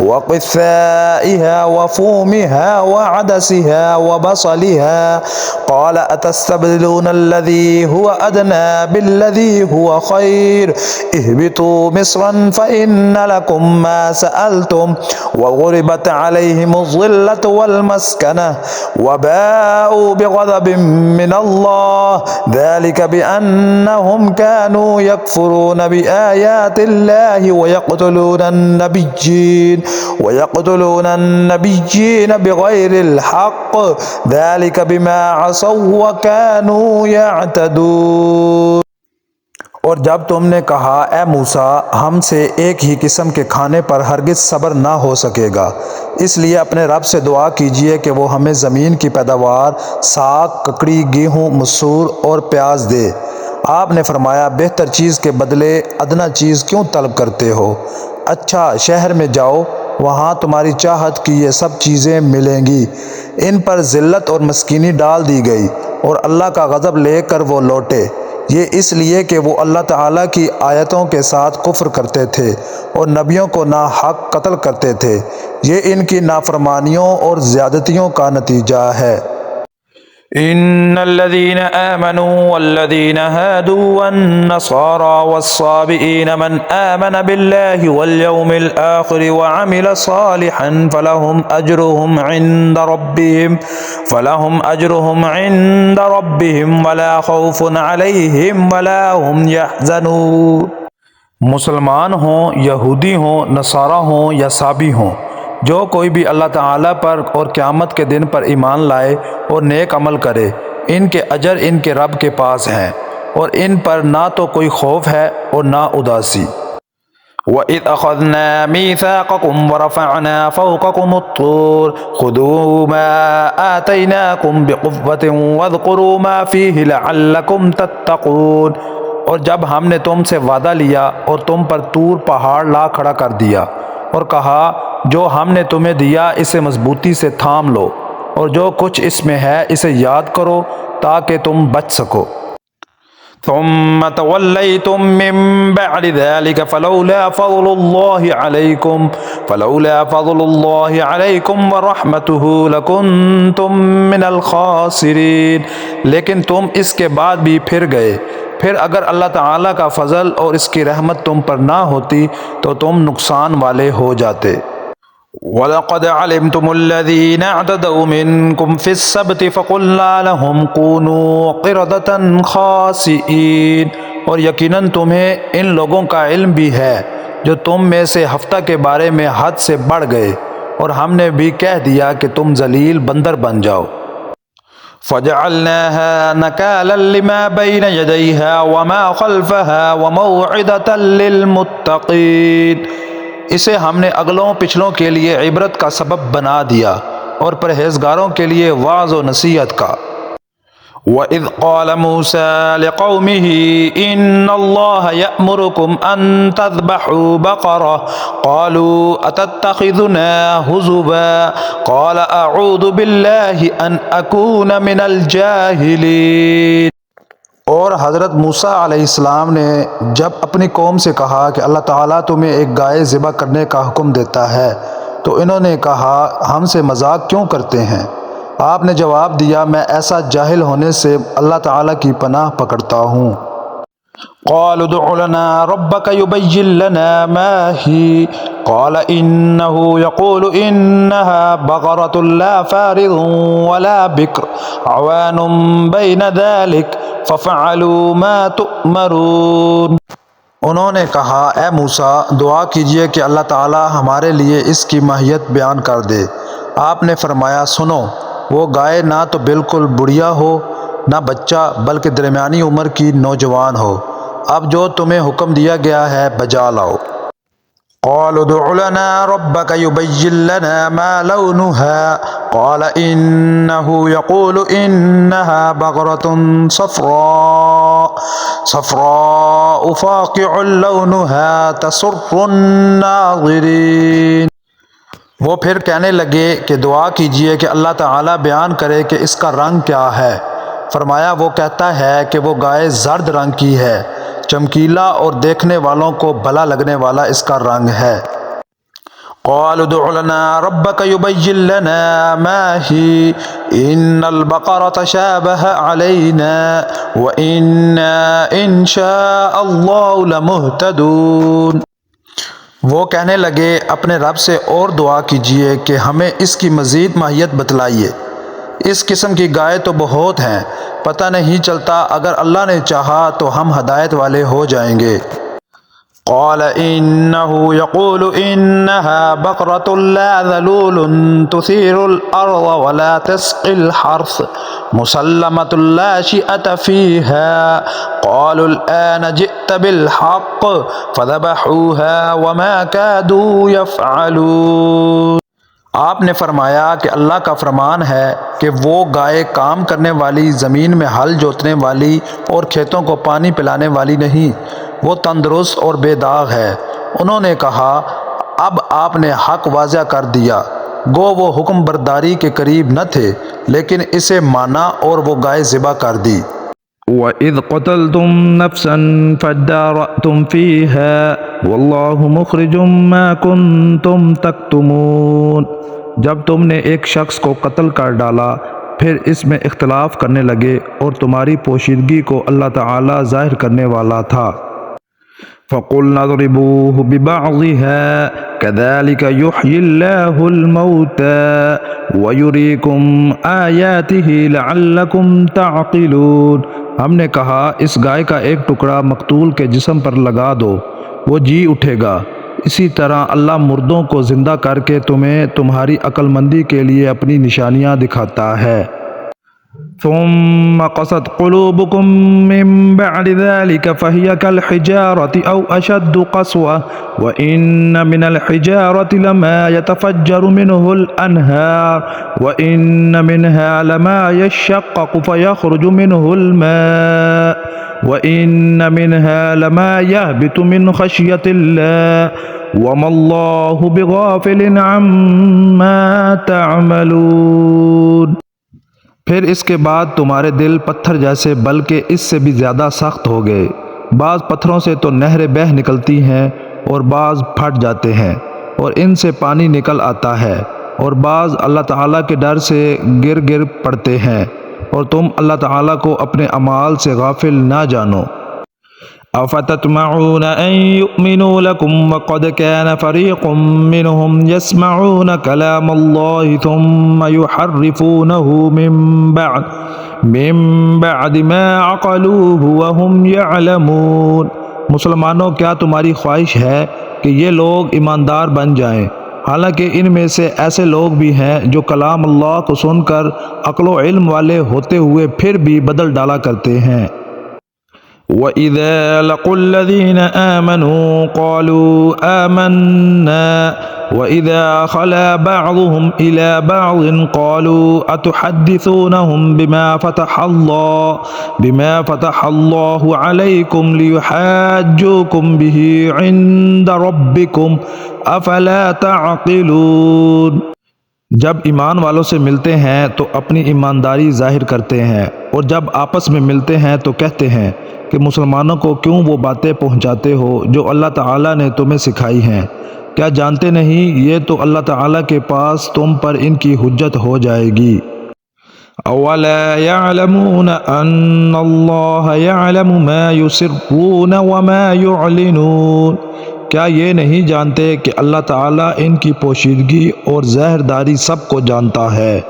وَقِثَّائِهَا وَفُومِهَا وَعَدَسِهَا وَبَصَلِهَا قَالَ أَتَسْتَبْدِلُونَ الَّذِي هُوَ أَدْنَىٰ بِالَّذِي هُوَ خَيْرٌ اهْبِطُوا مِصْرًا فَإِنَّ لَكُمْ ما سألتم وضربت عليهم الذلة والمسكنة وباءوا بغضب من الله ذلك بأنهم كانوا يكفرون بآيات الله ويقتلون النبيين بغير الحق ذلك بما عصوا وكانوا يعتدون۔ اور جب تم نے کہا اے موسیٰ ہم سے ایک ہی قسم کے کھانے پر ہرگز صبر نہ ہو سکے گا، اس لیے اپنے رب سے دعا کیجئے کہ وہ ہمیں زمین کی پیداوار ساگ، ککڑی، گیہوں، مسور اور پیاز دے۔ آپ نے فرمایا بہتر چیز کے بدلے ادنا چیز کیوں طلب کرتے ہو؟ اچھا شہر میں جاؤ، وہاں تمہاری چاہت کی یہ سب چیزیں ملیں گی۔ ان پر ذلت اور مسکینی ڈال دی گئی اور اللہ کا غضب لے کر وہ لوٹے، یہ اس لیے کہ وہ اللہ تعالیٰ کی آیتوں کے ساتھ کفر کرتے تھے اور نبیوں کو ناحق قتل کرتے تھے۔ یہ ان کی نافرمانیوں اور زیادتیوں کا نتیجہ ہے۔ إن الذين آمنوا والذين هادوا والنصارى والصابئين من آمن بالله واليوم الآخر وعمل صالحا فلهم أجرهم عند ربهم ولا خوف عليهم ولا هم يحزنون۔ مسلمان ہوں، یہودی ہوں، نصارہ ہوں یا صابی ہوں، جو کوئی بھی اللہ تعالیٰ پر اور قیامت کے دن پر ایمان لائے اور نیک عمل کرے، ان کے اجر ان کے رب کے پاس ہیں اور ان پر نہ تو کوئی خوف ہے اور نہ اداسی۔ وَإِذْ أَخَذْنَا مِيثَاقَكُمْ وَرَفَعْنَا فَوْقَكُمُ الطُّورَ خُذُوا مَا آتَيْنَاكُمْ بِقُوَّةٍ وَاذْكُرُوا مَا فِيهِ لَعَلَّكُمْ تَتَّقُونَ۔ اور جب ہم نے تم سے وعدہ لیا اور تم پر طور پہاڑ لا کھڑا کر دیا اور کہا جو ہم نے تمہیں دیا اسے مضبوطی سے تھام لو اور جو کچھ اس میں ہے اسے یاد کرو تاکہ تم بچ سکو۔ ثم توليتم من بعد ذلك فلولا فضل الله عليكم ورحمته لكنتم من الخاسرين۔ لیکن تم اس کے بعد بھی پھر گئے، پھر اگر اللہ تعالیٰ کا فضل اور اس کی رحمت تم پر نہ ہوتی تو تم نقصان والے ہو جاتے۔ وَلَقَدْ عَلِمْتُمُ الَّذِينَ اعْتَدَوْا مِنْكُمْ فِي السَّبْتِ فَقُلْنَا لَهُمْ كُونُوا قِرَدَةً خَاسِئِينَ۔ اور یقیناً تمہیں ان لوگوں کا علم بھی ہے جو تم میں سے ہفتہ کے بارے میں حد سے بڑھ گئے، اور ہم نے بھی کہہ دیا کہ تم ذلیل بندر بن جاؤ۔ فَجَعَلْنَاهَا نَكَالًا لِمَا بَيْنَ يَدَيْهَا وَمَا خَلْفَهَا وَمَوْعِظَةً لِلْمُتَّقِينَ۔ اسے ہم نے اگلوں پچھلوں کے لیے عبرت کا سبب بنا دیا اور پرہیزگاروں کے لیے واعظ و نصیحت کا۔ وَإِذْ قَالَ مُوسَى لِقَوْمِهِ إِنَّ اللَّهَ يَأْمُرُكُمْ أَن تَذْبَحُوا بَقَرَةً قَالُوا أَتَتَّخِذُنَا هُزُوًا قَالَ أَعُوذُ بِاللَّهِ أَنْ أَكُونَ مِنَ الْجَاهِلِينَ۔ اور حضرت موسیٰ علیہ السلام نے جب اپنی قوم سے کہا کہ اللہ تعالیٰ تمہیں ایک گائے ذبح کرنے کا حکم دیتا ہے تو انہوں نے کہا ہم سے مذاق کیوں کرتے ہیں؟ آپ نے جواب دیا میں ایسا جاہل ہونے سے اللہ تعالیٰ کی پناہ پکڑتا ہوں۔ قالوا ادع لنا ربك يبين لنا ما هي قال إنه يقول إنها بقرة لا فارض ولا بكر عوان بين ذلك ففعلوا ما تؤمرون۔ انہوں نے کہا اے موسیٰ دعا کیجئے کہ اللہ تعالیٰ ہمارے لیے اس کی ماہیت بیان کر دے۔ آپ نے فرمایا سنو، وہ گائے نہ تو بالکل بڑھیا ہو نہ بچہ بلکہ درمیانی عمر کی نوجوان ہو، اب جو تمہیں حکم دیا گیا ہے بجا لاؤ۔ قالوا ادع لنا ربك يبين لنا ما لونها قال إنه يقول إنها بقرة صفراء فاقع لونها تسر الناظرين۔ وہ پھر کہنے لگے کہ دعا کیجئے کہ اللہ تعالیٰ بیان کرے کہ اس کا رنگ کیا ہے۔ فرمایا وہ کہتا ہے کہ وہ گائے زرد رنگ کی ہے، چمکیلا اور دیکھنے والوں کو بھلا لگنے والا اس کا رنگ ہے۔ قالوا ادع لنا ربك يبين لنا ما هي إن البقرة شابه علينا وإنا إن شاء الله لمهتدون۔ وہ کہنے لگے اپنے رب سے اور دعا کیجئے کہ ہمیں اس کی مزید ماہیت بتلائیے۔ اس قسم کی گائے تو بہت ہیں، پتہ نہیں چلتا، اگر اللہ نے چاہا تو ہم ہدایت والے ہو جائیں گے۔ قال إنه يقول إنها بقرة لا ذلول تثير الأرض ولا تسقي الحرث مسلمة لا شيئة فيها قالوا الآن جئت بالحق فذبحوها وما كادوا يفعلون۔ آپ نے فرمایا کہ اللہ کا فرمان ہے کہ وہ گائے کام کرنے والی، زمین میں ہل جوتنے والی اور کھیتوں کو پانی پلانے والی نہیں، وہ تندرست اور بے داغ ہے۔ انہوں نے کہا اب آپ نے حق واضح کر دیا، گو وہ حکم برداری کے قریب نہ تھے لیکن اسے مانا اور وہ گائے ذبح کر دی۔ وَإِذْ قَتَلْتُمْ نَفْسًا فَادَّارَأْتُمْ فِيهَا وَاللَّهُ مُخْرِجٌ مَا كُنْتُمْ تَكْتُمُونَ۔ جب تم نے ایک شخص کو قتل کر ڈالا پھر اس میں اختلاف کرنے لگے اور تمہاری پوشیدگی کو اللہ تعالی ظاہر کرنے والا تھا۔ فَقُلْنَا اضْرِبُوهُ بِبَعْضِهَا كَذَلِكَ يُحْيِي اللَّهُ الْمَوْتَى وَيُرِيكُمْ آيَاتِهِ لَعَلَّكُمْ تَعْقِلُونَ۔ ہم نے کہا اس گائے کا ایک ٹکڑا مقتول کے جسم پر لگا دو، وہ جی اٹھے گا۔ اسی طرح اللہ مردوں کو زندہ کر کے تمہیں تمہاری عقل مندی کے لیے اپنی نشانیاں دکھاتا ہے۔ ثم قست قلوبكم من بعد ذلك فهي كالحجارة أو أشد قسوة وإن من الحجارة لما يتفجر منه الأنهار وإن منها لما يشقق فيخرج منه الماء وإن منها لما يهبط من خشية الله وما الله بغافل عما تعملون۔ پھر اس کے بعد تمہارے دل پتھر جیسے بلکہ اس سے بھی زیادہ سخت ہو گئے۔ بعض پتھروں سے تو نہریں بہہ نکلتی ہیں اور بعض پھٹ جاتے ہیں اور ان سے پانی نکل آتا ہے، اور بعض اللہ تعالیٰ کے ڈر سے گر پڑتے ہیں، اور تم اللہ تعالیٰ کو اپنے اعمال سے غافل نہ جانو۔ أفتطمعون أن يؤمنوا لكم وقد كان فريق منهم يسمعون كلام الله ثم يحرفونه من بعد ما عقلوه وهم يعلمون۔ مسلمانوں کیا تمہاری خواہش ہے کہ یہ لوگ ایماندار بن جائیں، حالانکہ ان میں سے ایسے لوگ بھی ہیں جو کلام اللہ کو سن کر عقل و علم والے ہوتے ہوئے پھر بھی بدل ڈالا کرتے ہیں۔ وَإِذَا لَقُوا الَّذِينَ آمَنُوا قَالُوا آمَنَّا وَإِذَا خَلَا بَعْضُهُمْ إِلَى بَعْضٍ قَالُوا أَتُحَدِّثُونَهُمْ بِمَا فَتَحَ اللَّهُ عَلَيْكُمْ لِيُحَاجُّوكُمْ بِهِ عِندَ رَبِّكُمْ أَفَلَا تَعْقِلُونَ۔ جب ایمان والوں سے ملتے ہیں تو اپنی ایمانداری ظاہر کرتے ہیں، اور جب آپس میں ملتے ہیں تو کہتے ہیں کہ مسلمانوں کو کیوں وہ باتیں پہنچاتے ہو جو اللہ تعالیٰ نے تمہیں سکھائی ہیں؟ کیا جانتے نہیں یہ تو اللہ تعالیٰ کے پاس تم پر ان کی حجت ہو جائے گی۔ أَوَلَا يَعْلَمُونَ أَنَّ اللَّهَ يَعْلَمُ مَا يُسِرُّونَ وَمَا يُعْلِنُونَ۔ کیا یہ نہیں جانتے کہ اللہ تعالیٰ ان کی پوشیدگی اور ظاہرداری سب کو جانتا ہے۔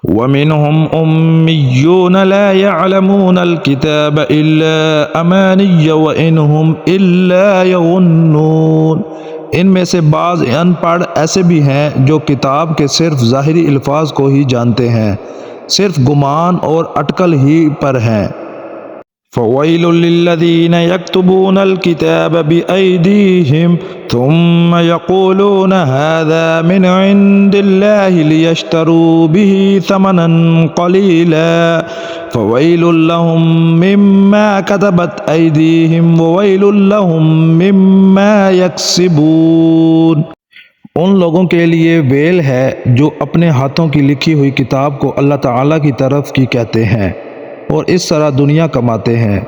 وَمِنْهُمْ أُمِّيُّونَ لَا يَعْلَمُونَ الْكِتَابَ إِلَّا أَمَانِيَّ وَإِنْهُمْ إِلَّا يَظُنُّونَ۔ ان میں سے بعض ان پڑھ ایسے بھی ہیں جو کتاب کے صرف ظاہری الفاظ کو ہی جانتے ہیں، صرف گمان اور اٹکل ہی پر ہیں۔ فويل للذين يكتبون الكتاب بأيديهم ثم يقولون هذا من عند الله ليشتروا به ثمنا قليلا فويل لهم مما كتبت أيديهم وويل لهم مما يكسبون۔ ان لوگوں کے لیے ویل ہے جو اپنے ہاتھوں کی لکھی ہوئی کتاب کو اللہ تعالیٰ کی طرف کی کہتے ہیں اور اس طرح دنیا کماتے ہیں۔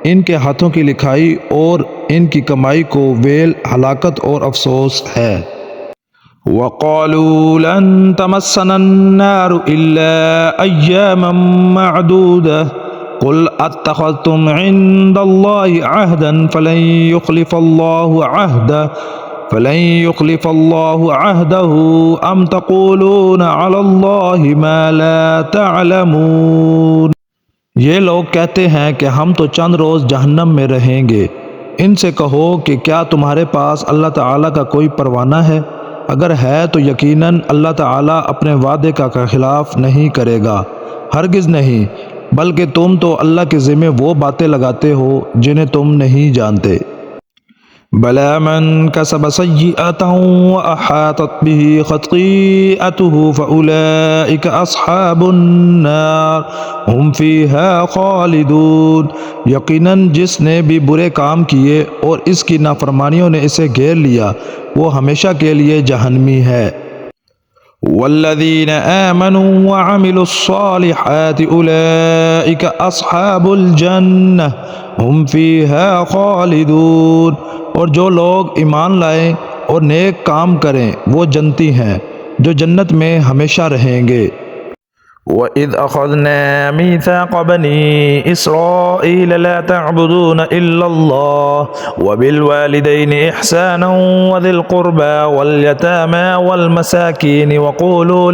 ان کے ہاتھوں کی لکھائی اور ان کی کمائی کو ویل، ہلاکت اور افسوس ہے۔ وَقَالُوا لَن تَمَسَّنَا النَّارُ إِلَّا أَيَّامًا مَّعْدُودَةً قُلْ أَتَّخَذْتُمْ عِندَ اللَّهِ عَهْدًا فَلَن يُخْلِفَ اللَّهُ عَهْدَهُ أَمْ تَقُولُونَ عَلَى اللَّهِ مَا لَا تَعْلَمُونَ۔ یہ لوگ کہتے ہیں کہ ہم تو چند روز جہنم میں رہیں گے۔ ان سے کہو کہ کیا تمہارے پاس اللہ تعالیٰ کا کوئی پروانہ ہے؟ اگر ہے تو یقیناً اللہ تعالیٰ اپنے وعدے کا خلاف نہیں کرے گا، ہرگز نہیں، بلکہ تم تو اللہ کے ذمہ وہ باتیں لگاتے ہو جنہیں تم نہیں جانتے۔ بَلَىٰ مَن كَسَبَ سَيِّئَةً وَأَحَاطَتْ بِهِ خَطِيئَتُهُ فَأُولَٰئِكَ أَصْحَابُ النَّارِ هُمْ فِيهَا خَالِدُونَ۔ یقیناً جس نے بھی برے کام کیے اور اس کی نافرمانیوں نے اسے گھیر لیا، وہ ہمیشہ کے لیے جہنمی ہے۔ وَالَّذِينَ آمَنُوا وَعَمِلُوا الصَّالِحَاتِ أُولَٰئِكَ أَصْحَابُ الْجَنَّةِ هُمْ فِيهَا خَالِدُونَ۔ اور جو لوگ ایمان لائیں اور نیک کام کریں وہ جنتی ہیں جو جنت میں ہمیشہ رہیں گے۔ وَإِذْ أَخَذْنَا مِيثَاقَ بَنِي إِسْرَائِيلَ لَا تَعْبُدُونَ إِلَّا اللَّهَ وَبِالْوَالِدَيْنِ إِحْسَانًا وَذِي الْقُرْبَى وَالْيَتَامَى وَالْمَسَاكِينِ وَقُولُوا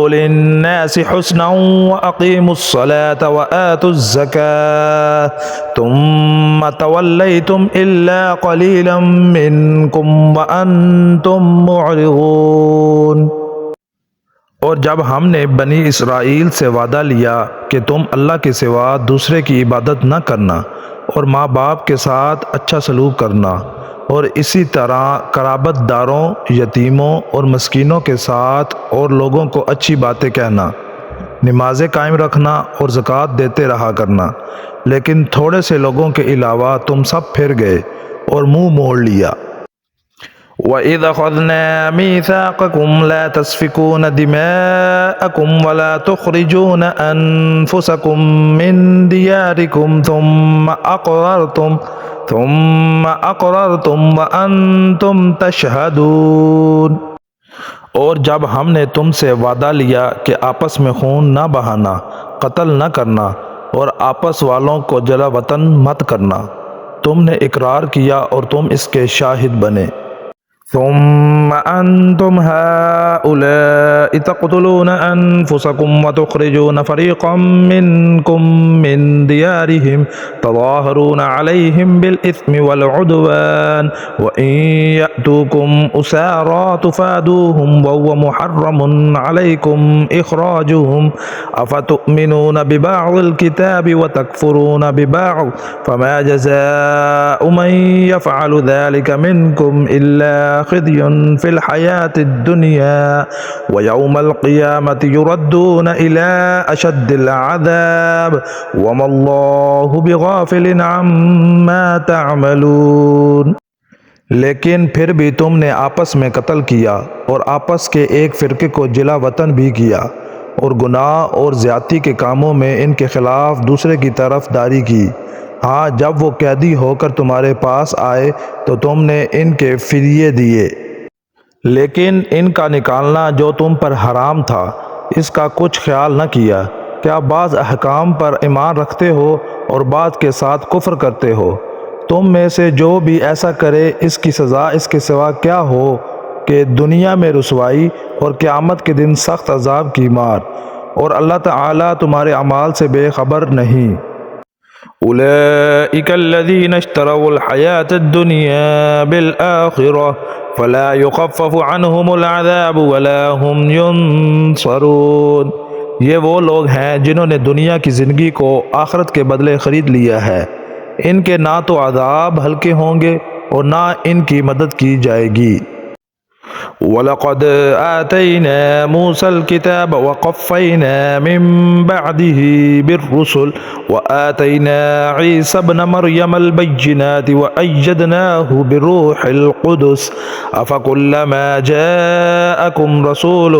لِلنَّاسِ حُسْنًا وَأَقِيمُوا الصَّلَاةَ وَآتُوا الزَّكَاةَ ثُمَّ تَوَلَّيْتُمْ إِلَّا قَلِيلًا مِّنكُمْ وَأَنتُمْ مُعْرِضُونَ۔ اور جب ہم نے بنی اسرائیل سے وعدہ لیا کہ تم اللہ کے سوا دوسرے کی عبادت نہ کرنا اور ماں باپ کے ساتھ اچھا سلوک کرنا اور اسی طرح قرابت داروں، یتیموں اور مسکینوں کے ساتھ اور لوگوں کو اچھی باتیں کہنا، نمازیں قائم رکھنا اور زکوٰۃ دیتے رہا کرنا، لیکن تھوڑے سے لوگوں کے علاوہ تم سب پھر گئے اور منہ موڑ لیا۔ وَإِذْ أَخَذْنَا مِيثَاقَكُمْ لَا تَسْفِكُونَ دِمَاءَكُمْ وَلَا تُخْرِجُونَ أَنفُسَكُمْ مِنْ دِيَارِكُمْ ثُمَّ أَقْرَرْتُمْ وَأَنْتُمْ تَشْهَدُونَ۔ اور جب ہم نے تم سے وعدہ لیا کہ آپس میں خون نہ بہانا، قتل نہ کرنا اور آپس والوں کو جلا وطن مت کرنا، تم نے اقرار کیا اور تم اس کے شاہد بنے۔ ثم أنتم هؤلاء تقتلون أنفسكم وتخرجون فريقا منكم من ديارهم تظاهرون عليهم بالإثم والعدوان وإن يأتوكم أسارى تفادوهم وهو محرم عليكم إخراجهم أفتؤمنون ببعض الكتاب وتكفرون ببعض فما جزاء من يفعل ذلك منكم إلا خزي في الحياة الدنيا ويوم القيامة يردون إلى أشد العذاب وما الله بغافل عما تعملون۔ لیکن پھر بھی تم نے آپس میں قتل کیا اور آپس کے ایک فرقے کو جلا وطن بھی کیا اور گناہ اور زیادتی کے کاموں میں ان کے خلاف دوسرے کی طرف داری کی۔ ہاں، جب وہ قیدی ہو کر تمہارے پاس آئے تو تم نے ان کے فدیے دیے، لیکن ان کا نکالنا جو تم پر حرام تھا اس کا کچھ خیال نہ کیا۔ کیا بعض احکام پر ایمان رکھتے ہو اور بعض کے ساتھ کفر کرتے ہو؟ تم میں سے جو بھی ایسا کرے اس کی سزا اس کے سوا کیا ہو کہ دنیا میں رسوائی اور قیامت کے دن سخت عذاب کی مار، اور اللہ تعالیٰ تمہارے اعمال سے بے خبر نہیں۔ أولئك الذين اشتروا الحياة الدنيا بالآخرة فلا يخفف عنهم العذاب ولا هم ينصرون۔ یہ وہ لوگ ہیں جنہوں نے دنیا کی زندگی کو آخرت کے بدلے خرید لیا ہے۔ ان کے نہ تو عذاب ہلکے ہوں گے اور نہ ان کی مدد کی جائے گی۔ وَلَقَدْ آتَيْنَا مُوسَى الْكِتَابَ وَقَفَّيْنَا مِن بَعْدِهِ بِالرُّسُلِ وَآتَيْنَا عِيسَى ابْنَ مَرْيَمَ الْبَيِّنَاتِ وَأَيَّدْنَاهُ بِالرُّوحِ الْقُدُسِ أَفَكُلَّمَا جَاءَكُمْ رَسُولٌ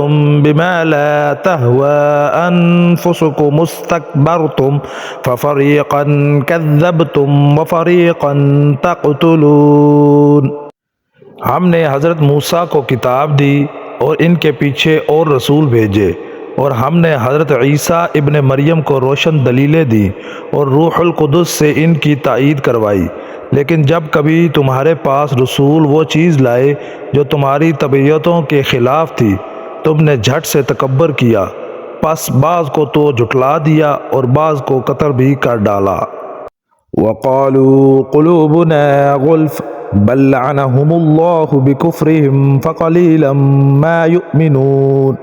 بِمَا لَا تَهْوَىٰ أَنفُسُكُمُ اسْتَكْبَرْتُمْ فَفَرِيقًا كَذَّبْتُمْ وَفَرِيقًا تَقْتُلُونَ۔ ہم نے حضرت موسیٰ کو کتاب دی اور ان کے پیچھے اور رسول بھیجے، اور ہم نے حضرت عیسیٰ ابن مریم کو روشن دلیلیں دی اور روح القدس سے ان کی تائید کروائی، لیکن جب کبھی تمہارے پاس رسول وہ چیز لائے جو تمہاری طبیعتوں کے خلاف تھی، تم نے جھٹ سے تکبر کیا، پس بعض کو تو جھٹلا دیا اور بعض کو قتل بھی کر ڈالا۔ وَقَالُوا قُلُوبُنَا غُلْفٌ بَل لَّعَنَهُمُ اللَّهُ بِكُفْرِهِمْ فَقَلِيلًا مَا يُؤْمِنُونَ۔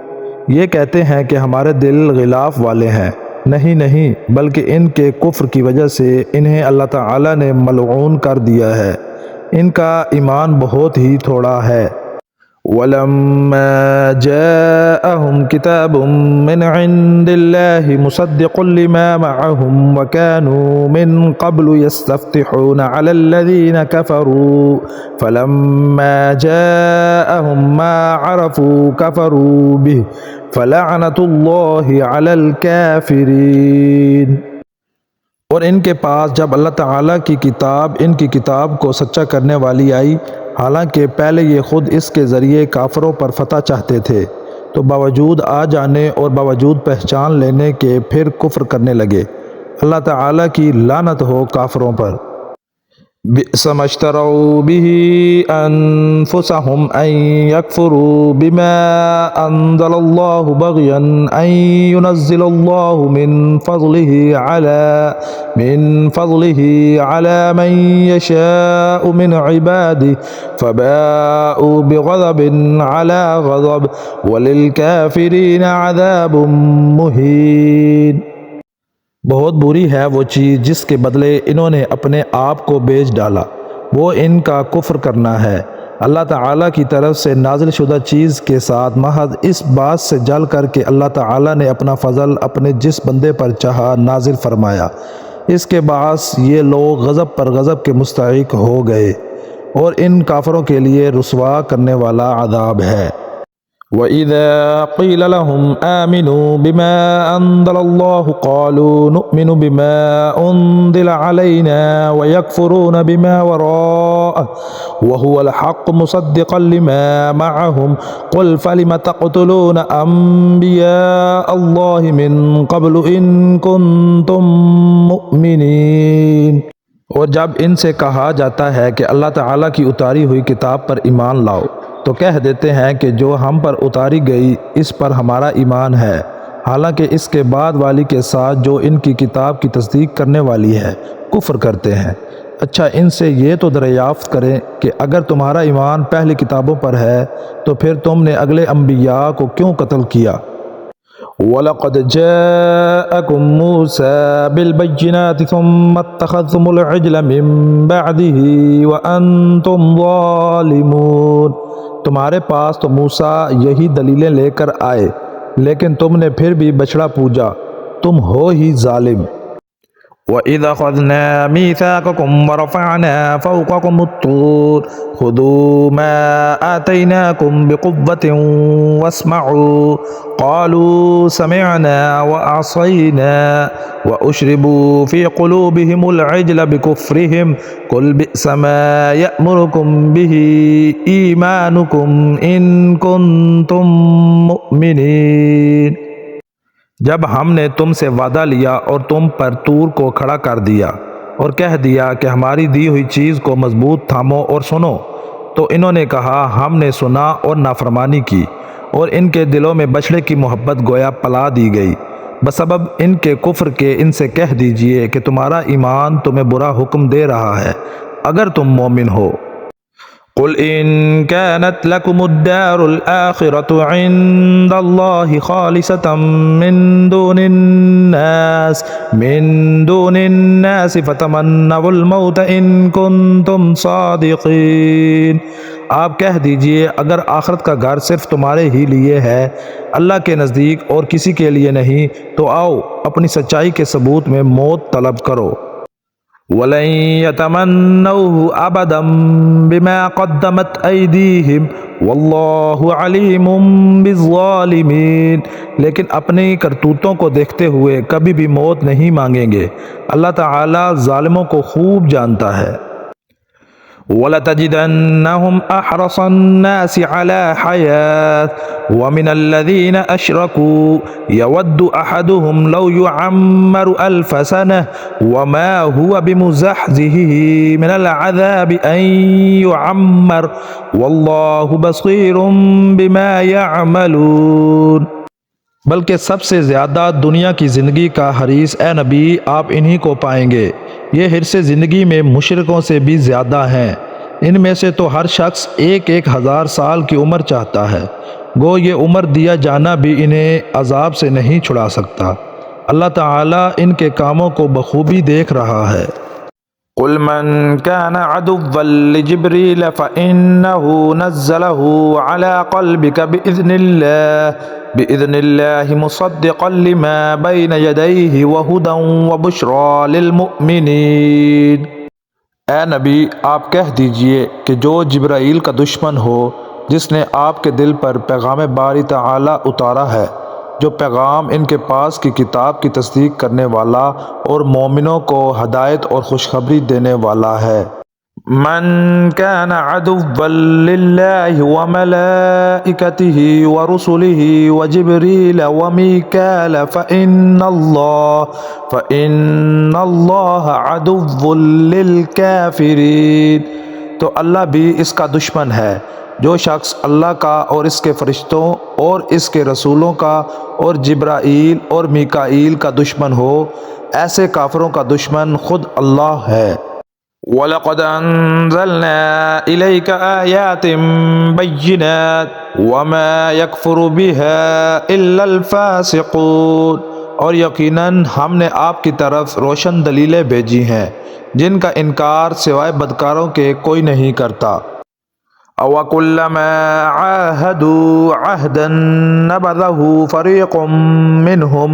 یہ کہتے ہیں کہ ہمارے دل غلاف والے ہیں، نہیں بلکہ ان کے کفر کی وجہ سے انہیں اللہ تعالی نے ملعون کر دیا ہے، ان کا ایمان بہت ہی تھوڑا ہے۔ وَلَمَّا جَاءَهُمْ كِتَابٌ مِّنْ عِندِ اللَّهِ مُصَدِّقٌ لِّمَا مَعَهُمْ وَكَانُوا مِن قَبْلُ يَسْتَفْتِحُونَ عَلَى الَّذِينَ كَفَرُوا فَلَمَّا جَاءَهُم مَّا عَرَفُوا كَفَرُوا بِهِ فَلَعْنَةُ اللَّهِ عَلَى الْكَافِرِينَ۔ اور ان کے پاس جب اللہ تعالیٰ کی کتاب ان کی کتاب کو سچا کرنے والی آئی، حالانکہ پہلے یہ خود اس کے ذریعے کافروں پر فتح چاہتے تھے، تو باوجود آ جانے اور باوجود پہچان لینے کے پھر کفر کرنے لگے۔ اللہ تعالیٰ کی لعنت ہو کافروں پر۔ بئس ما اشتروا به أنفسهم أن يكفروا بما أنزل الله بغيا أن ينزل الله من فضله على من يشاء من عباده فباءوا بغضب على غضب وللكافرين عذاب مهين۔ بہت بری ہے وہ چیز جس کے بدلے انہوں نے اپنے آپ کو بیچ ڈالا، وہ ان کا کفر کرنا ہے۔ اللہ تعالیٰ کی طرف سے نازل شدہ چیز کے ساتھ محض اس بات سے جل کر کہ اللہ تعالیٰ نے اپنا فضل اپنے جس بندے پر چاہا نازل فرمایا، اس کے باعث یہ لوگ غضب پر غضب کے مستحق ہو گئے، اور ان کافروں کے لیے رسوا کرنے والا عذاب ہے۔ وَإِذَا قِيلَ لَهُمْ آمِنُوا بِمَا أَنزَلَ اللَّهُ قَالُوا نُؤْمِنُ بِمَا أُنزِلَ عَلَيْنَا وَيَكْفُرُونَ بِمَا وَرَاءَهُ وَهُوَ الْحَقُّ مُصَدِّقًا لِمَا مَعَهُمْ قُلْ فَلِمَ تَقْتُلُونَ أَنبِيَاءَ اللَّهِ مِن قَبْلُ إِن كُنتُم مُّؤْمِنِينَ۔ اور جب ان سے کہا جاتا ہے کہ اللہ تعالیٰ کی اتاری ہوئی کتاب پر ایمان لاؤ، تو کہہ دیتے ہیں کہ جو ہم پر اتاری گئی اس پر ہمارا ایمان ہے، حالانکہ اس کے بعد والی کے ساتھ جو ان کی کتاب کی تصدیق کرنے والی ہے کفر کرتے ہیں۔ اچھا ان سے یہ تو دریافت کریں کہ اگر تمہارا ایمان پہلی کتابوں پر ہے تو پھر تم نے اگلے انبیاء کو کیوں قتل کیا؟ وَلَقَدْ جَاءَكُم مُّوسَىٰ بِالْبَيِّنَاتِ ثُمَّ اتَّخَذْتُمُ الْعِجْلَ مِن بَعْدِهِ وَأَنتُمْ ظَالِمُونَ۔ تمہارے پاس تو موسیٰ یہی دلیلیں لے کر آئے، لیکن تم نے پھر بھی بچڑا پوجا، تم ہو ہی ظالم۔ وَإِذْ أَخَذْنَا مِيثَاقَكُمْ وَرَفَعْنَا فَوْقَكُمُ الطُّورَ خُذُوا مَا آتَيْنَاكُمْ بِقُوَّةٍ وَاسْمَعُوا قَالُوا سَمِعْنَا وَعَصَيْنَا وَأُشْرِبُوا فِي قُلُوبِهِمُ الْعِجْلَ بِكُفْرِهِمْ قُلْ بِئْسَ مَا يَأْمُرُكُمْ بِهِ إِيمَانُكُمْ إِن كُنتُم مُّؤْمِنِينَ۔ جب ہم نے تم سے وعدہ لیا اور تم پر طور کو کھڑا کر دیا اور کہہ دیا کہ ہماری دی ہوئی چیز کو مضبوط تھامو اور سنو، تو انہوں نے کہا ہم نے سنا اور نافرمانی کی، اور ان کے دلوں میں بچڑے کی محبت گویا پلا دی گئی۔ بسبب ان کے کفر کے ان سے کہہ دیجئے کہ تمہارا ایمان تمہیں برا حکم دے رہا ہے اگر تم مومن ہو۔ قل إن كانت لكم الدار الآخرة عند الله خالصة من دون الناس فتمنوا الموت إن كنتم صادقين۔ آپ کہہ دیجئے اگر آخرت کا گھر صرف تمہارے ہی لیے ہے، اللہ کے نزدیک اور کسی کے لیے نہیں، تو آؤ اپنی سچائی کے ثبوت میں موت طلب کرو۔ وَلَن يَتَمَنَّوْهُ أَبَدًا بِمَا قَدَّمَتْ أَيْدِيهِمْ وَاللَّهُ عَلِيمٌ بِالظَّالِمِينَ، لیکن اپنی کرتوتوں کو دیکھتے ہوئے کبھی بھی موت نہیں مانگیں گے، اللہ تعالی ظالموں کو خوب جانتا ہے۔ وَلَتَجِدَنَّهُمْ أَحْرَصَ النَّاسِ عَلَى حَيَاةٍ وَمِنَ الَّذِينَ أَشْرَكُوا يَوَدُّ أَحَدُهُمْ لَوْ يُعَمَّرُ أَلْفَ سَنَةٍ وَمَا هُوَ بِمُزَحْزِحِهِ مِنَ الْعَذَابِ أَن يُعَمَّرَ وَاللَّهُ بَصِيرٌ بِمَا يَعْمَلُونَ۔ بلکہ سب سے زیادہ دنیا کی زندگی کا حریص اے نبی آپ انہی کو پائیں گے، یہ حرص زندگی میں مشرکوں سے بھی زیادہ ہیں، ان میں سے تو ہر شخص 1000 سال کی عمر چاہتا ہے، گو یہ عمر دیا جانا بھی انہیں عذاب سے نہیں چھڑا سکتا، اللہ تعالیٰ ان کے کاموں کو بخوبی دیکھ رہا ہے۔ قل من كان عدوا لجبريل فإنه نزله على قلبك بإذن الله مصدقا لما بين يديه وهدى وبشرى للمؤمنين۔ اے نبی آپ کہہ دیجئے کہ جو جبرائیل کا دشمن ہو، جس نے آپ کے دل پر پیغام باری تعالی اتارا ہے، جو پیغام ان کے پاس کی کتاب کی تصدیق کرنے والا اور مومنوں کو ہدایت اور خوشخبری دینے والا ہے۔ من كان عدوا لله وملائكته ورسله وجبريل وميكال فإن الله عدو للكافرين۔ تو اللہ بھی اس کا دشمن ہے۔ جو شخص اللہ کا اور اس کے فرشتوں اور اس کے رسولوں کا اور جبرائیل اور میکائیل کا دشمن ہو، ایسے کافروں کا دشمن خود اللہ ہے۔ وَلَقَدْ أَنزَلْنَا إِلَيْكَ آيَاتٍ بَيِّنَاتٍ وَمَا يَكْفُرُ بِهَا إِلَّا الْفَاسِقُونَ، اور یقیناً ہم نے آپ کی طرف روشن دلیلیں بھیجی ہیں جن کا انکار سوائے بدکاروں کے کوئی نہیں کرتا۔ أَوَكُلَّمَا عَاهَدُوا عَهْدًا نَبَذَهُ فَرِيقٌ مِّنْهُمْ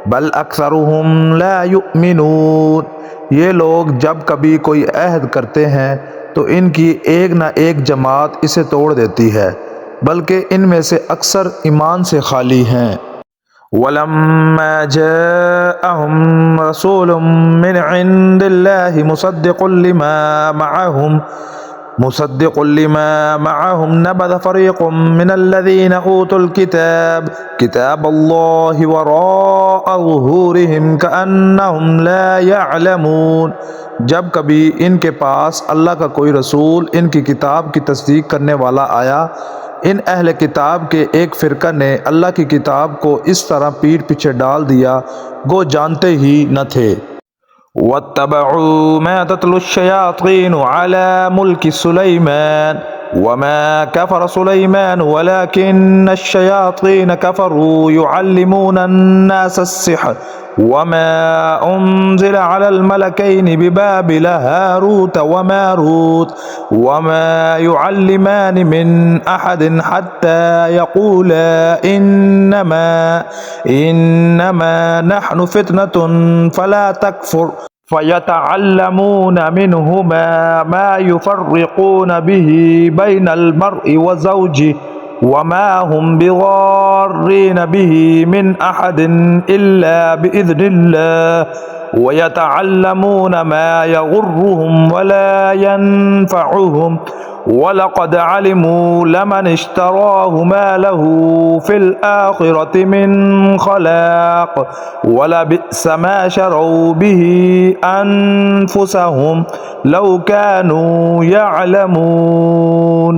بَلْ أَكْثَرُهُمْ لَا يُؤْمِنُونَ، یہ لوگ جب کبھی کوئی عہد کرتے ہیں تو ان کی ایک نہ ایک جماعت اسے توڑ دیتی ہے، بلکہ ان میں سے اکثر ایمان سے خالی ہیں۔ وَلَمَّا جَاءَهُمْ رَسُولٌ مِّنْ عِندِ اللَّهِ مصدق لما معهم نبذ فريق من الذين أوتوا الكتاب كتاب الله وراء ظهورهم كأنهم لا يعلمون۔ جب کبھی ان کے پاس اللہ کا کوئی رسول ان کی کتاب کی تصدیق کرنے والا آیا، ان اہل کتاب کے ایک فرقہ نے اللہ کی کتاب کو اس طرح پیٹھ پیچھے ڈال دیا گو جانتے ہی نہ تھے۔ واتبعوا ما تتلو الشياطين على ملك سليمان وما كفر سليمان ولكن الشياطين كفروا يعلمون الناس السحر وما أنزل على الملكين ببابل هاروت وماروت وما يعلمان من أحد حتى يقولا إنما نحن فتنة فلا تكفر فيتعلمون منهما ما يفرقون به بين المرء وزوجه وما هم بضارين به من أحد إلا بإذن الله ويتعلمون ما يضرهم ولا ينفعهم وَلَقَدْ عَلِمُوا لَمَنِ اشْتَرَاهُ مَا لَهُ فِي الْآخِرَةِ مِنْ خَلَاقٍ وَلَبِئْسَ مَا شَرَوْا بِهِ أَنفُسَهُمْ لَوْ كَانُوا يَعْلَمُونَ۔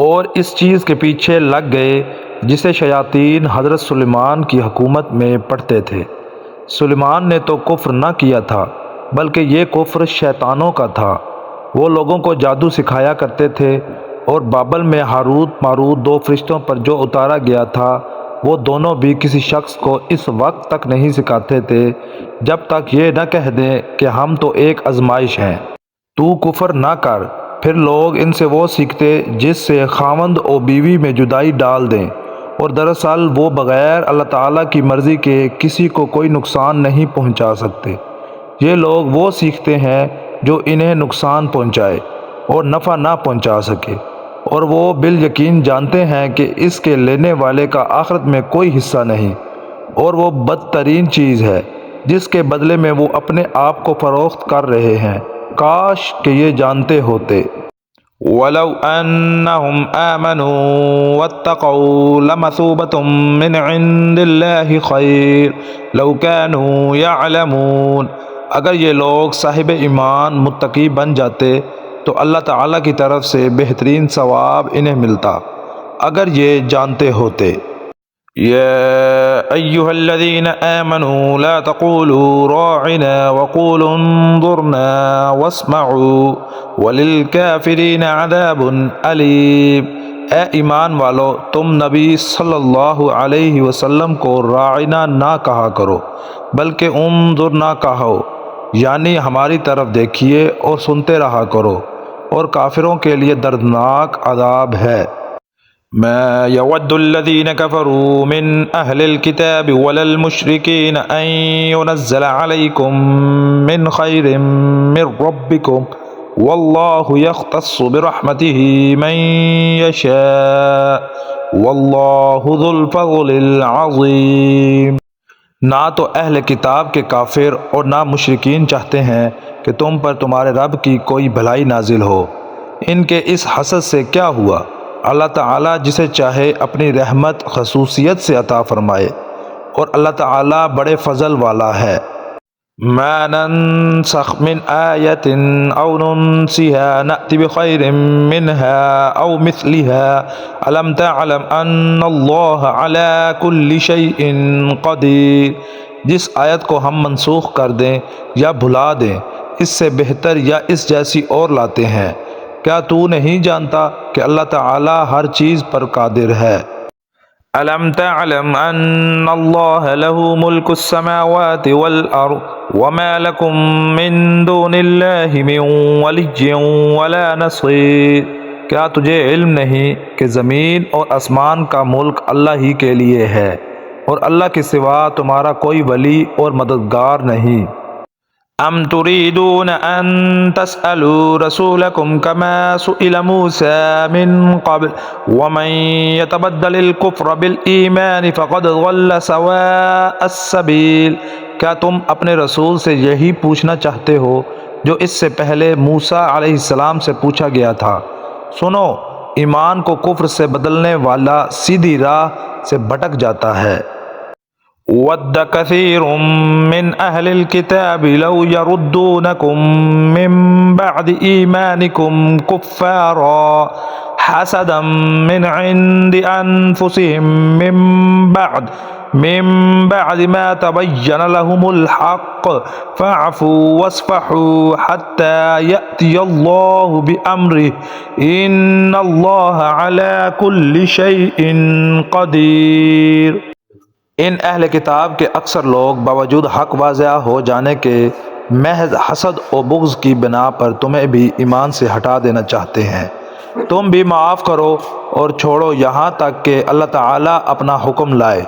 اور اس چیز کے پیچھے لگ گئے جسے شیاطین حضرت سلیمان کی حکومت میں پڑھتے تھے۔ سلیمان نے تو کفر نہ کیا تھا، بلکہ یہ کفر شیطانوں کا تھا، وہ لوگوں کو جادو سکھایا کرتے تھے، اور بابل میں ہاروت ماروت 2 فرشتوں پر جو اتارا گیا تھا وہ دونوں بھی کسی شخص کو اس وقت تک نہیں سکھاتے تھے جب تک یہ نہ کہہ دیں کہ ہم تو ایک آزمائش ہیں، تو کفر نہ کر۔ پھر لوگ ان سے وہ سیکھتے جس سے خاوند و بیوی میں جدائی ڈال دیں، اور دراصل وہ بغیر اللہ تعالیٰ کی مرضی کے کسی کو کوئی نقصان نہیں پہنچا سکتے۔ یہ لوگ وہ سیکھتے ہیں جو انہیں نقصان پہنچائے اور نفع نہ پہنچا سکے، اور وہ بالیقین جانتے ہیں کہ اس کے لینے والے کا آخرت میں کوئی حصہ نہیں، اور وہ بدترین چیز ہے جس کے بدلے میں وہ اپنے آپ کو فروخت کر رہے ہیں۔ کاش کہ یہ جانتے ہوتے۔ وَلَوْ أَنَّهُمْ آمَنُوا وَاتَّقَوْا لَمَثُوبَةٌ مِّنْ عِندِ اللَّهِ خَيْرٌ لَوْ كَانُوا يَعْلَمُونَ۔ اگر یہ لوگ صاحب ایمان متقی بن جاتے تو اللہ تعالیٰ کی طرف سے بہترین ثواب انہیں ملتا اگر یہ جانتے ہوتے۔ يا أيها الذين آمنوا لا تقولوا راعنا وقولوا انظرنا واسمعوا وللكافرين عذاب أليم۔ اے ایمان والو، تم نبی صلی اللہ علیہ وسلم کو راعنا نہ کہا کرو بلکہ انظرنا کہو، یعنی ہماری طرف دیکھیے اور سنتے رہا کرو، اور کافروں کے لیے دردناک عذاب ہے۔ ما يود الذين كفروا من أهل الكتاب ولا المشركين أن ينزل عليكم من خير من ربكم والله يختص برحمته من يشاء والله ذو الفضل العظيم۔ نہ تو اہل کتاب کے کافر اور نہ مشرکین چاہتے ہیں کہ تم پر تمہارے رب کی کوئی بھلائی نازل ہو۔ ان کے اس حسد سے کیا ہوا؟ اللہ تعالیٰ جسے چاہے اپنی رحمت خصوصیت سے عطا فرمائے، اور اللہ تعالیٰ بڑے فضل والا ہے۔ ما ننسخ من آية أو ننسها نأت بخير منها أو مثلها ألم تعلم أن الله على كل شيء قدير۔ جس آیت کو ہم منسوخ کر دیں یا بھلا دیں اس سے بہتر یا اس جیسی اور لاتے ہیں، کیا تو نہیں جانتا کہ اللہ تعالیٰ ہر چیز پر قادر ہے؟ ألم تعلم أن الله له ملك السماوات والأرض وما لكم من دون الله من ولي ولا نصير۔ کیا تجھے علم نہیں کہ زمین اور آسمان کا ملک اللہ ہی کے لیے ہے، اور اللہ کے سوا تمہارا کوئی ولی اور مددگار نہیں؟ أم تريدون أن تسألوا رسولكم كما سئل موسى من قبل ومن يتبدل الكفر بالإيمان فقد ضل سواء السبيل۔ کیا تم اپنے رسول سے یہی پوچھنا چاہتے ہو جو اس سے پہلے موسیٰ علیہ السلام سے پوچھا گیا تھا؟ سنو، ایمان کو کفر سے بدلنے والا سیدھی راہ سے بھٹک جاتا ہے۔ ود كثير من أهل الكتاب لو يردونكم من بعد إيمانكم كفارا حسدا من عند أنفسهم من بعد ما تبين لهم الحق فاعفوا واصفحوا حتى يأتي الله بأمره إن الله على كل شيء قدير۔ ان اہل کتاب کے اکثر لوگ باوجود حق واضح ہو جانے کے محض حسد و بغض کی بنا پر تمہیں بھی ایمان سے ہٹا دینا چاہتے ہیں۔ تم بھی معاف کرو اور چھوڑو یہاں تک کہ اللہ تعالیٰ اپنا حکم لائے،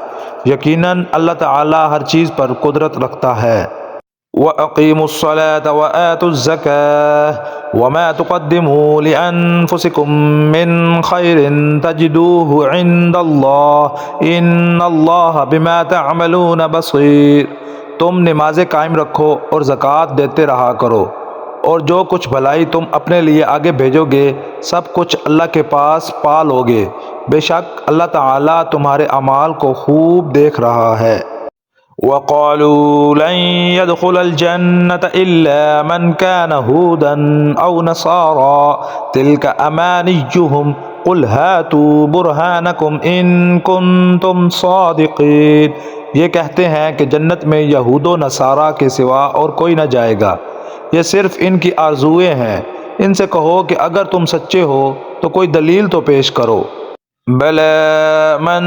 یقیناً اللہ تعالیٰ ہر چیز پر قدرت رکھتا ہے۔ وَأَقِيمُوا الصَّلَاةَ وَآتُوا الزَّكَاةَ وَمَا تُقَدِّمُوا لِأَنفُسِكُم مِّن خَيْرٍ تَجِدُوهُ عِندَ اللَّهِ إِنَّ اللَّهَ بِمَا تَعْمَلُونَ بَصِيرٌ۔ تم نمازیں قائم رکھو اور زکوٰۃ دیتے رہا کرو، اور جو کچھ بھلائی تم اپنے لیے آگے بھیجو گے سب کچھ اللہ کے پاس پا لو گے، بے شک اللہ تعالیٰ تمہارے اعمال کو خوب دیکھ رہا ہے۔ وقالوا لن يدخل الجنة إلا من كان هودا أو نصارى تلك أمانيهم قل هاتوا برهانكم إن كنتم صادقين۔ یہ کہتے ہیں کہ جنت میں یہود و نصارہ کے سوا اور کوئی نہ جائے گا، یہ صرف ان کی آرزوئیں ہیں، ان سے کہو کہ اگر تم سچے ہو تو کوئی دلیل تو پیش کرو۔ بَلَىٰ مَنْ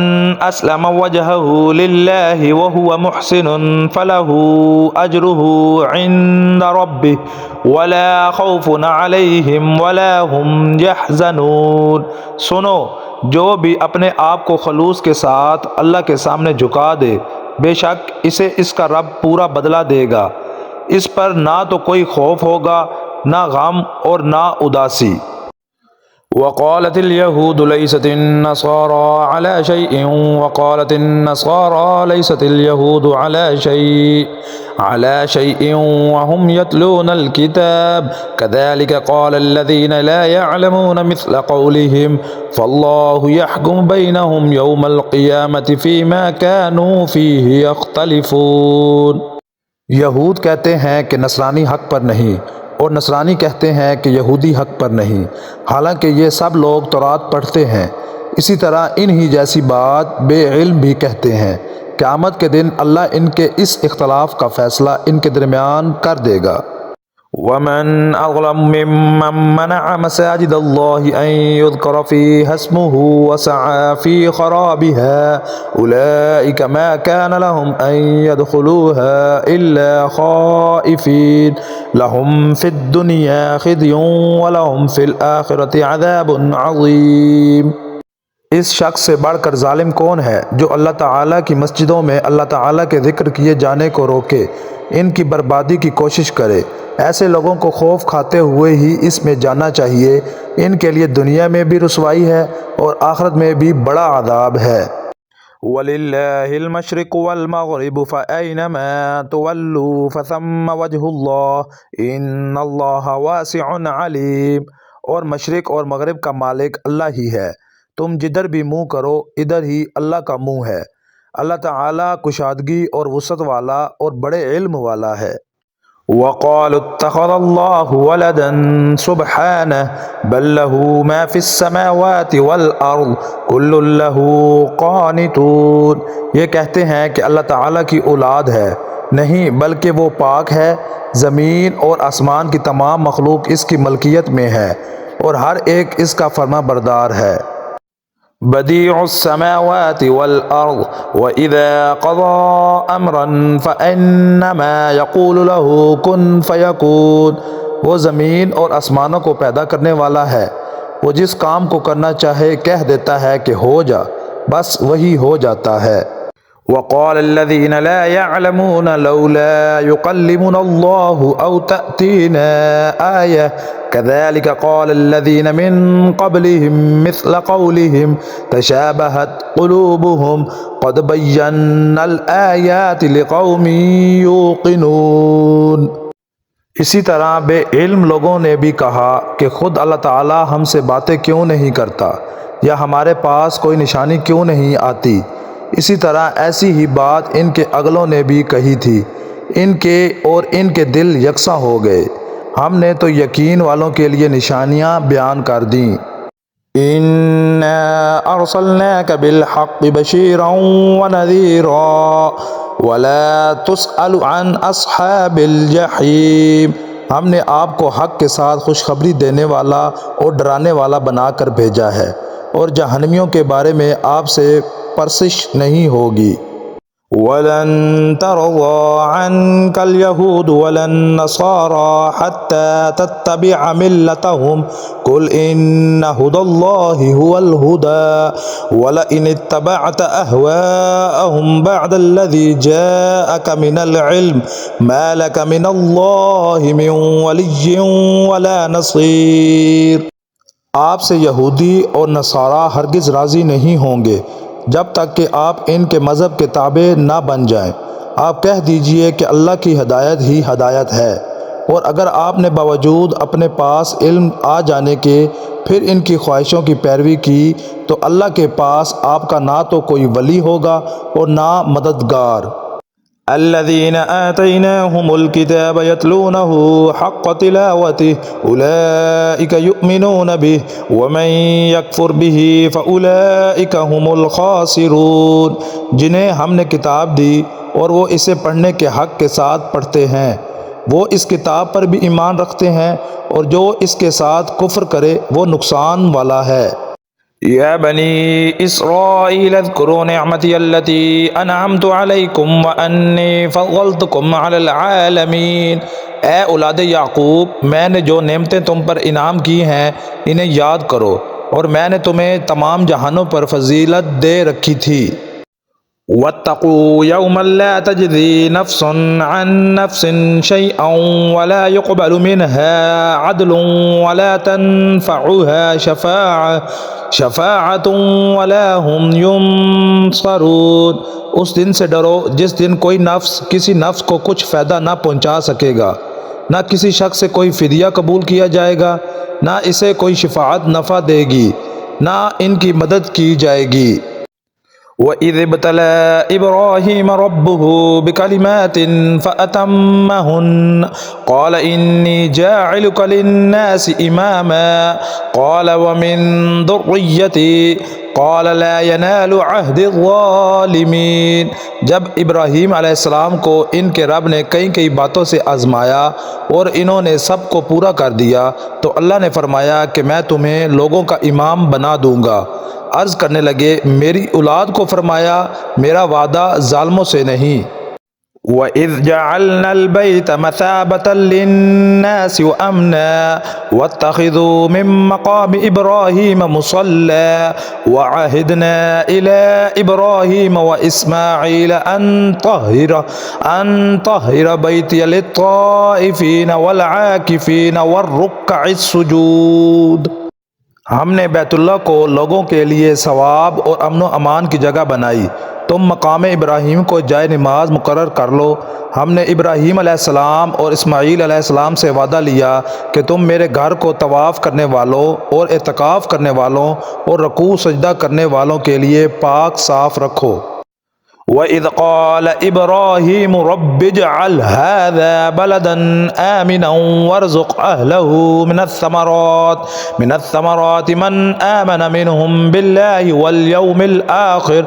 أَسْلَمَ وَجْهَهُ لِلَّهِ وَهُوَ مُحْسِنٌ فَلَهُ أَجْرُهُ عِندَ رَبِّهِ وَلَا خَوْفٌ عَلَيْهِمْ وَلَا هُمْ يَحْزَنُونَ۔ سنو، جو بھی اپنے آپ کو خلوص کے ساتھ اللہ کے سامنے جھکا دے، بے شک اسے اس کا رب پورا بدلہ دے گا، اس پر نہ تو کوئی خوف ہوگا، نہ غم اور نہ اداسی۔ وقالت اليهود ليست النصارى على شيء وقالت النصارى ليست اليهود على شيء وهم يتلون الكتاب كذلك قال الذين لا يعلمون مثل قولهم فالله يحكم بينهم يوم القيامة فيما كانوا فيه يختلفون۔ یہود کہتے ہیں کہ نصرانی حق پر نہیں، اور نصرانی کہتے ہیں کہ یہودی حق پر نہیں، حالانکہ یہ سب لوگ تورات پڑھتے ہیں۔ اسی طرح انہی جیسی بات بے علم بھی کہتے ہیں۔ قیامت کے دن اللہ ان کے اس اختلاف کا فیصلہ ان کے درمیان کر دے گا۔ وَمَنْ أَظْلَمُ مِمَّنْ مَنَعَ مَسَاجِدَ اللَّهِ أَنْ يُذْكَرَ فِيهَا اسْمُهُ وَسَعَى فِي خَرَابِهَا أُولَئِكَ مَا كَانَ لَهُمْ أَنْ يَدْخُلُوهَا إِلَّا خَائِفِينَ لَهُمْ فِي الدُّنْيَا خِزْيٌ وَلَهُمْ فِي الْآخِرَةِ عَذَابٌ عَظِيمٌ۔ اس شخص سے بڑھ کر ظالم کون ہے جو اللہ تعالیٰ کی مسجدوں میں اللہ تعالیٰ کے ذکر کیے جانے کو روکے، ان کی بربادی کی کوشش کرے۔ ایسے لوگوں کو خوف کھاتے ہوئے ہی اس میں جانا چاہیے، ان کے لیے دنیا میں بھی رسوائی ہے اور آخرت میں بھی بڑا عذاب ہے۔ وَلِلَّهِ الْمَشْرِقُ وَالْمَغْرِبُ فَأَيْنَمَا تُوَلُّوا فَثَمَّ وَجْهُ اللَّهِ إِنَّ اللَّهَ وَاسِعٌ عَلِيمٌ۔ اور مشرق اور مغرب کا مالک اللہ ہی ہے، تم جدھر بھی منہ کرو ادھر ہی اللہ کا منہ ہے۔ اللہ تعالیٰ کشادگی اور وسعت والا اور بڑے علم والا ہے۔ وقالوا اتخذ الله ولدا سبحانه بل له ما في السماوات والأرض كل له قانتون۔ یہ کہتے ہیں کہ اللہ تعالیٰ کی اولاد ہے، نہیں بلکہ وہ پاک ہے، زمین اور آسمان کی تمام مخلوق اس کی ملکیت میں ہے اور ہر ایک اس کا فرما بردار ہے۔ بديع السماوات والأرض وإذا قضى أمرا فإنما يقول له كن فيكون۔ وہ زمین اور آسمانوں کو پیدا کرنے والا ہے، وہ جس کام کو کرنا چاہے کہہ دیتا ہے کہ ہو جا، بس وہی ہو جاتا ہے۔ وقال الذين لا يعلمون لولا يكلمنا الله أو تأتينا آية كذلك قال الذين من قبلهم مثل قولهم تشابهت قلوبهم قد بينا الآيات لقوم يوقنون۔ اسی طرح بے علم لوگوں نے بھی کہا کہ خود اللہ تعالیٰ ہم سے باتیں کیوں نہیں کرتا، یا ہمارے پاس کوئی نشانی کیوں نہیں آتی۔ اسی طرح ایسی ہی بات ان کے اگلوں نے بھی کہی تھی، ان کے اور ان کے دل یکساں ہو گئے۔ ہم نے تو یقین والوں کے لیے نشانیاں بیان کر دیں۔ إنا أرسلناك بالحق بشيرا ونذيرا ولا تسأل عن أصحاب الجحيم۔ ہم نے آپ کو حق کے ساتھ خوشخبری دینے والا اور ڈرانے والا بنا کر بھیجا ہے، اور جہنمیوں کے بارے میں آپ سے پرسش نہیں ہوگی۔ ولن ترضى عنك اليهود ولا النصارى حتى تتبع ملتهم قل إن هدى الله هو الهدى ولئن اتبعت أهواءهم بعد الذي جاءك من العلم ما لك من الله من ولي ولا نصير۔ آپ سے یہودی اور نصارہ ہرگز راضی نہیں ہوں گے جب تک کہ آپ ان کے مذہب کے تابع نہ بن جائیں۔ آپ کہہ دیجئے کہ اللہ کی ہدایت ہی ہدایت ہے، اور اگر آپ نے باوجود اپنے پاس علم آ جانے کے پھر ان کی خواہشوں کی پیروی کی تو اللہ کے پاس آپ کا نہ تو کوئی ولی ہوگا اور نہ مددگار۔ الذين آتيناهم الكتاب يتلونه حق تلاوته أولئك يؤمنون به ومن يكفر به فأولئك هم الخاسرون۔ جنہیں ہم نے کتاب دی اور وہ اسے پڑھنے کے حق کے ساتھ پڑھتے ہیں، وہ اس کتاب پر بھی ایمان رکھتے ہیں، اور جو اس کے ساتھ کفر کرے وہ نقصان والا ہے۔ يا بني إسرائيل اذكروا نعمتي التي أنعمت عليكم وأني فضلتكم على العالمين۔ اے اولاد یعقوب، میں نے جو نعمتیں تم پر انعام کی ہیں انہیں یاد کرو، اور میں نے تمہیں تمام جہانوں پر فضیلت دے رکھی تھی۔ واتقوا يوما لا تجزي نفس عن نفس شيئا ولا يقبل منها عدل ولا تنفعها شفاعة ولا هم ينصرون۔ اس دن سے ڈرو جس دن کوئی نفس کسی نفس کو کچھ فائدہ نہ پہنچا سکے گا، نہ کسی شخص سے کوئی فدیہ قبول کیا جائے گا، نہ اسے کوئی شفاعت نفع دے گی، نہ ان کی مدد کی جائے گی۔ وَإِذِ ابْتَلَىٰ إِبْرَاهِيمَ رَبُّهُ بِكَلِمَاتٍ فَأَتَمَّهُنَّ قَالَ إِنِّي جَاعِلُكَ لِلنَّاسِ إِمَامًا قَالَ وَمِن ذُرِّيَّتِي قَالَ لَا يَنَالُ عَهْدِ الظَّالِمِينَ۔ جب ابراہیم علیہ السلام کو ان کے رب نے کئی باتوں سے آزمایا اور انہوں نے سب کو پورا کر دیا، تو اللہ نے فرمایا کہ میں تمہیں لوگوں کا امام بنا دوں گا۔ عرض کرنے لگے، میری اولاد کو فرمایا میرا وعدہ ظالموں سے نہیں۔ وَإِذْ جَعَلْنَا الْبَيْتَ مَثَابَةً لِلنَّاسِ وَأَمْنًا وَاتَّخِذُوا مِن مَّقَامِ إِبْرَاهِيمَ مُصَلًّى وَعَهِدْنَا إِلَىٰ إِبْرَاهِيمَ وَإِسْمَاعِيلَ أَن طَهِّرَ بَيْتِيَ لِلطَّائِفِينَ وَالْعَاكِفِينَ وَالرُّكَّعِ السُّجُودِ۔ ہم نے بیت اللہ کو لوگوں کے لیے ثواب اور امن و امان کی جگہ بنائی، تم مقام ابراہیم کو جائے نماز مقرر کر لو۔ ہم نے ابراہیم علیہ السلام اور اسماعیل علیہ السلام سے وعدہ لیا کہ تم میرے گھر کو طواف کرنے والوں اور اعتکاف کرنے والوں اور رکوع سجدہ کرنے والوں کے لیے پاک صاف رکھو۔ وَإِذْ قَالَ إِبْرَاهِيمُ رَبِّ اجْعَلْ هَٰذَا بَلَدًا آمِنًا وَارْزُقْ أَهْلَهُ مِنَ الثَّمَرَاتِ مَنْ آمَنَ مِنْهُمْ بِاللَّهِ وَالْيَوْمِ الْآخِرِ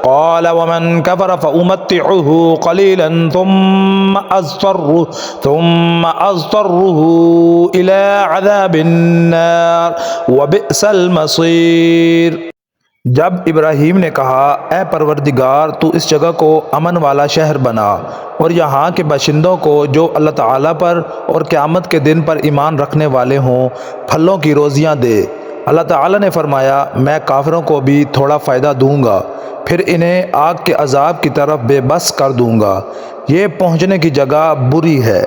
قَالَ وَمَنْ كَفَرَ فَأُمَتِّعُهُ قَلِيلًا ثُمَّ أَضْطَرُّهُ إِلَىٰ عَذَابِ النَّارِ وَبِئْسَ الْمَصِيرُ۔ جب ابراہیم نے کہا، اے پروردگار، تو اس جگہ کو امن والا شہر بنا اور یہاں کے باشندوں کو جو اللہ تعالیٰ پر اور قیامت کے دن پر ایمان رکھنے والے ہوں پھلوں کی روزیاں دے۔ اللہ تعالیٰ نے فرمایا، میں کافروں کو بھی تھوڑا فائدہ دوں گا، پھر انہیں آگ کے عذاب کی طرف بے بس کر دوں گا۔ یہ پہنچنے کی جگہ بری ہے۔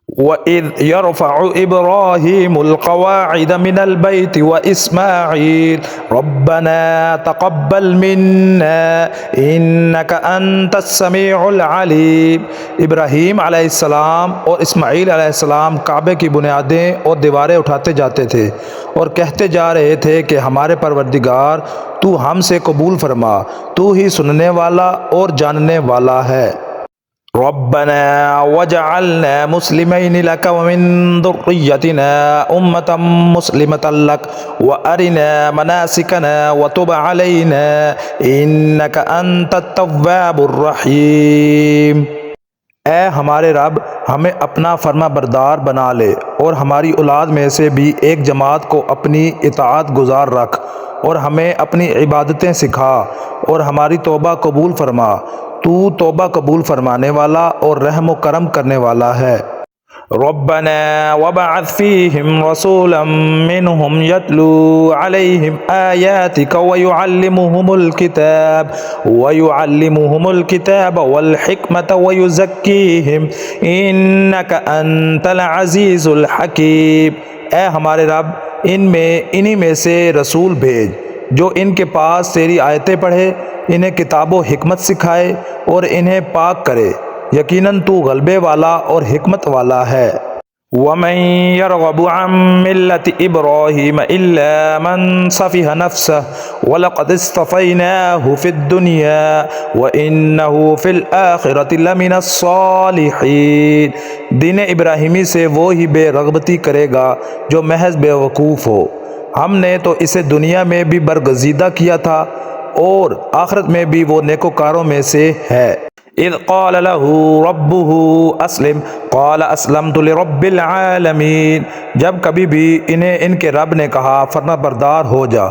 وَإِذْ يَرْفَعُ إِبْرَاهِيمُ الْقَوَاعِدَ مِنَ الْبَيْتِ وَإِسْمَاعِيلُ رَبَّنَا تَقَبَّلْ مِنَّا إِنَّكَ أَنْتَ السَّمِيعُ الْعَلِيمُ۔ ابراہیم علیہ السلام اور اسماعیل علیہ السلام کعبے کی بنیادیں اور دیواریں اٹھاتے جاتے تھے اور کہتے جا رہے تھے کہ ہمارے پروردگار، تو ہم سے قبول فرما، تو ہی سننے والا اور جاننے والا ہے۔ رَبَّنَا وَاجْعَلْنَا مُسْلِمَيْنِ لَكَ وَمِن ذُرِّيَّتِنَا أُمَّةً مُّسْلِمَةً لَكَ وَأَرِنَا مَنَاسِكَنَا وَتُبْ عَلَيْنَا إِنَّكَ أَنتَ التَّوَّابُ الرَّحِيمُ۔ اے ہمارے رب، ہمیں اپنا فرما بردار بنا لے اور ہماری اولاد میں سے بھی ایک جماعت کو اپنی اطاعت گزار رکھ، اور ہمیں اپنی عبادتیں سکھا اور ہماری توبہ قبول فرما۔ تو توبہ قبول فرمانے والا اور رحم و کرم کرنے والا ہے۔ رَبَّنَا وَابْعَثْ فِيهِمْ رَسُولًا مِّنْهُمْ يَتْلُو عَلَيْهِمْ آيَاتِكَ وَيُعَلِّمُهُمُ الْكِتَابَ وَالْحِكْمَةَ وَيُزَكِّيهِمْ إِنَّكَ أَنْتَ الْعَزِيزُ الْحَكِيمُ۔ اے ہمارے رب، انہی میں سے رسول بھیج جو ان کے پاس تیری آیتیں پڑھے، انہیں کتاب و حکمت سکھائے اور انہیں پاک کرے، یقیناً تو غلبے والا اور حکمت والا ہے۔ وَمَن يَرْغَبُ عَن مِّلَّةِ إِبْرَاهِيمَ إِلَّا مَن سَفِهَ نَفْسَهُ وَلَقَدِ اصْطَفَيْنَاهُ فِي الدُّنْيَا وَإِنَّهُ فِي الْآخِرَةِ لَمِنَ الصَّالِحِينَ۔ دین ابراہیمی سے وہی بے رغبتی کرے گا جو محض بے وقوف ہو۔ ہم نے تو اسے دنیا میں بھی برگزیدہ کیا تھا اور آخرت میں بھی وہ نیکوکاروں میں سے ہے۔ اذ قال له ربه اسلم قال اسلمت لرب العالمین، جب کبھی بھی انہیں ان کے رب نے کہا فرما بردار ہو جا،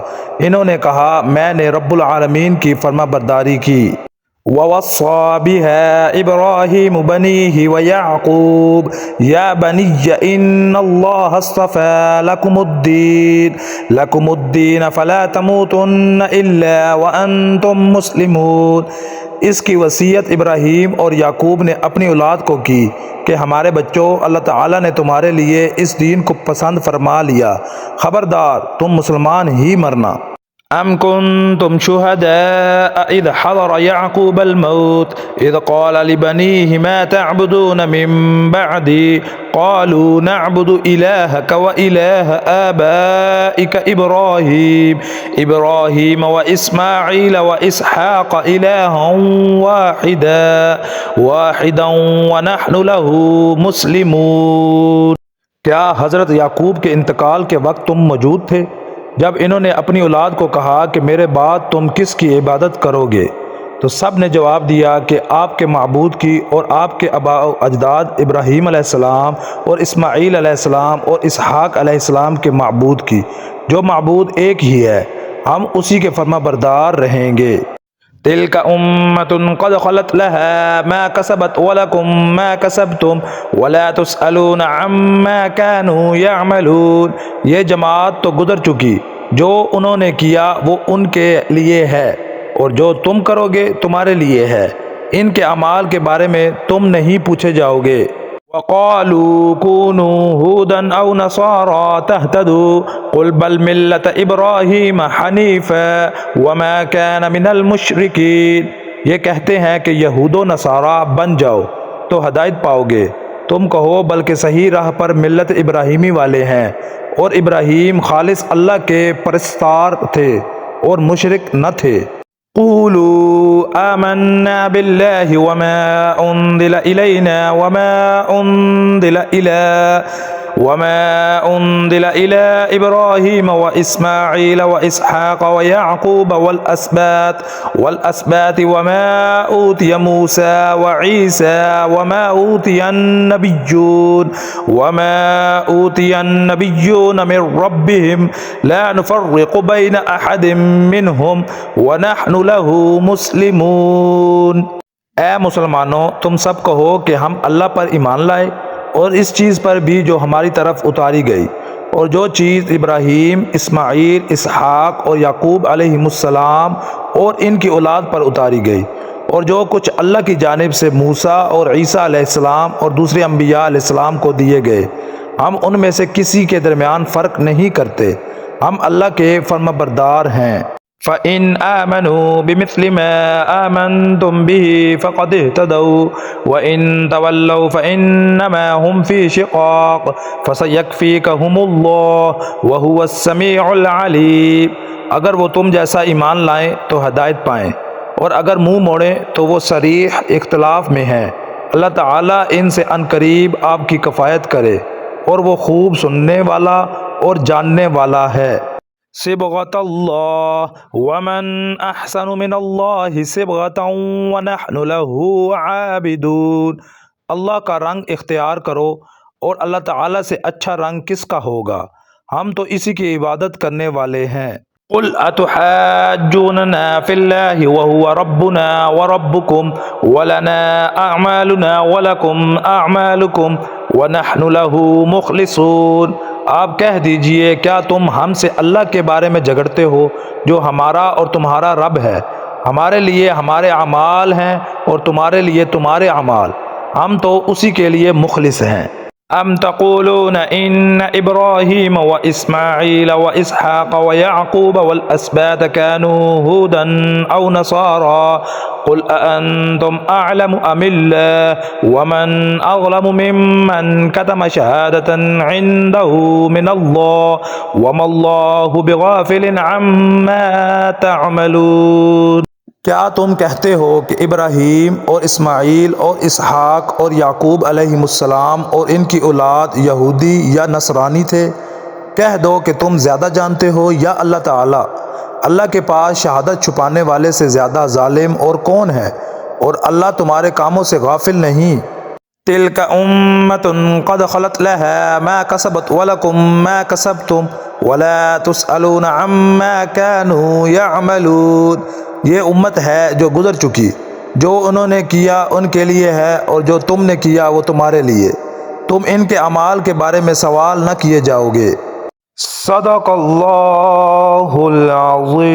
انہوں نے کہا میں نے رب العالمین کی فرما برداری کی۔ وَوَصَّى بِهَا إِبْرَاهِيمُ بَنِيهِ وَيَعْقُوبُ يَا بَنِيَّ إِنَّ اللَّهَ اصْطَفَىٰ لَكُمُ الدِّينَ فَلَا تَمُوتُنَّ إِلَّا وَأَنْتُمْ مُسْلِمُونَ۔ اس کی وصیت ابراہیم اور یعقوب نے اپنی اولاد کو کی کہ ہمارے بچوں، اللہ تعالیٰ نے تمہارے لیے اس دین کو پسند فرما لیا، خبردار تم مسلمان ہی مرنا۔ ام کنتم شہداء اذ حضر یعقوب الموت اذ قال لبنیہ ما تعبدون من بعدی قالوا نعبد الہک و الہ آبائک ابراہیم و اسماعیل و اسحاق الہا واحدا ونحن له مسلمون۔ کیا حضرت یعقوب کے انتقال کے وقت تم موجود تھے جب انہوں نے اپنی اولاد کو کہا کہ میرے بعد تم کس کی عبادت کرو گے؟ تو سب نے جواب دیا کہ آپ کے معبود کی اور آپ کے آباء و اجداد ابراہیم علیہ السلام اور اسماعیل علیہ السلام اور اسحاق علیہ السلام کے معبود کی، جو معبود ایک ہی ہے، ہم اسی کے فرما بردار رہیں گے۔ تلک امۃ قد خلت لها ما کسبت ولکم ما کسبتم ولا تسألون عما كانوا يعملون۔ یہ جماعت تو گزر چکی، جو انہوں نے کیا وہ ان کے لیے ہے، اور جو تم کرو گے تمہارے لیے ہے، ان کے اعمال کے بارے میں تم نہیں پوچھے جاؤ گے۔ وَقَالُوا كُونُوا هُودًا أَوْ نَصَارَىٰ تَهْتَدُوا قُلْ بَلْ مِلَّةَ إِبْرَاهِيمَ حَنِيفًا وَمَا كَانَ مِنَ الْمُشْرِكِينَ۔ یہ کہتے ہیں کہ یہود و نصارہ بن جاؤ تو ہدایت پاؤ گے، تم کہو بلکہ صحیح راہ پر ملت ابراہیمی والے ہیں، اور ابراہیم خالص اللہ کے پرستار تھے اور مشرک نہ تھے۔ قولوا آمنا بالله وما أنزل إلينا وما أنزل إلى إبراهيم وإسماعيل وإسحاق ويعقوب والأسباط وما أوتي موسى وعيسى وما أوتي النبيون من ربهم لا نفرق بين أحد منهم ونحن له مسلمون۔ اے مسلمانوں، تم سب کہو کہ ہم اللہ پر ایمان لائے اور اس چیز پر بھی جو ہماری طرف اتاری گئی، اور جو چیز ابراہیم، اسماعیل، اسحاق اور یعقوب علیہم السلام اور ان کی اولاد پر اتاری گئی، اور جو کچھ اللہ کی جانب سے موسیٰ اور عیسیٰ علیہ السلام اور دوسرے انبیاء علیہ السلام کو دیے گئے، ہم ان میں سے کسی کے درمیان فرق نہیں کرتے، ہم اللہ کے فرما بردار ہیں۔ فَإِنْ آمَنُوا بِمِثْلِ مَا آمَنْتُمْ بِهِ فَقَدِ اهْتَدَوْا وَإِنْ تَوَلَّوْا فَإِنَّمَا هُمْ فِي شِقَاقٍ فَسَيَكْفِيكَهُمُ اللَّهُ وَهُوَ السَّمِيعُ الْعَلِيمُ۔ اگر وہ تم جیسا ایمان لائیں تو ہدایت پائیں، اور اگر منہ موڑیں تو وہ صریح اختلاف میں ہیں۔ اللہ تعالیٰ ان سے عنقریب آپ کی کفایت کرے، اور وہ خوب سننے والا اور جاننے والا ہے۔ صبغۃ اللہ ومن احسن من اللہ صبغۃ ونحن له عابدون۔ اللہ کا رنگ اختیار کرو، اور اللہ تعالیٰ سے اچھا رنگ کس کا ہوگا، ہم تو اسی کی عبادت کرنے والے ہیں۔ قل اتحاجوننا فی اللہ وهو ربنا وربکم ولنا اعمالنا ولکم اعمالکم ونحن له مخلصون۔ آپ کہہ دیجئے کیا تم ہم سے اللہ کے بارے میں جھگڑتے ہو جو ہمارا اور تمہارا رب ہے؟ ہمارے لیے ہمارے اعمال ہیں اور تمہارے لیے تمہارے اعمال، ہم تو اسی کے لیے مخلص ہیں۔ ام تقولون ان ابراہیم و اسماعیل و اسحاق و یعقوب والاسباط كانوا هودا او نصارا قل أأنتم أعلم أم الله ومن أظلم ممن كتم شهادة عنده من الله وما الله بغافل عما تعملون۔ کیا تم کہتے ہو کہ ابراہیم اور اسماعیل اور اسحاق اور یعقوب علیہم السلام اور ان کی اولاد یہودی یا نصرانی تھے؟ کہہ دو کہ تم زیادہ جانتے ہو یا اللہ تعالیٰ؟ اللہ کے پاس شہادت چھپانے والے سے زیادہ ظالم اور کون ہے؟ اور اللہ تمہارے کاموں سے غافل نہیں۔ تلک امۃ قد خلت لها ما کسبت ولکم ما کسبتم ولا تسألون عما كانوا يعملون، یہ امت ہے جو گزر چکی، جو انہوں نے کیا ان کے لیے ہے اور جو تم نے کیا وہ تمہارے لیے، تم ان کے اعمال کے بارے میں سوال نہ کیے جاؤ گے۔ صدق اللہ العظیم۔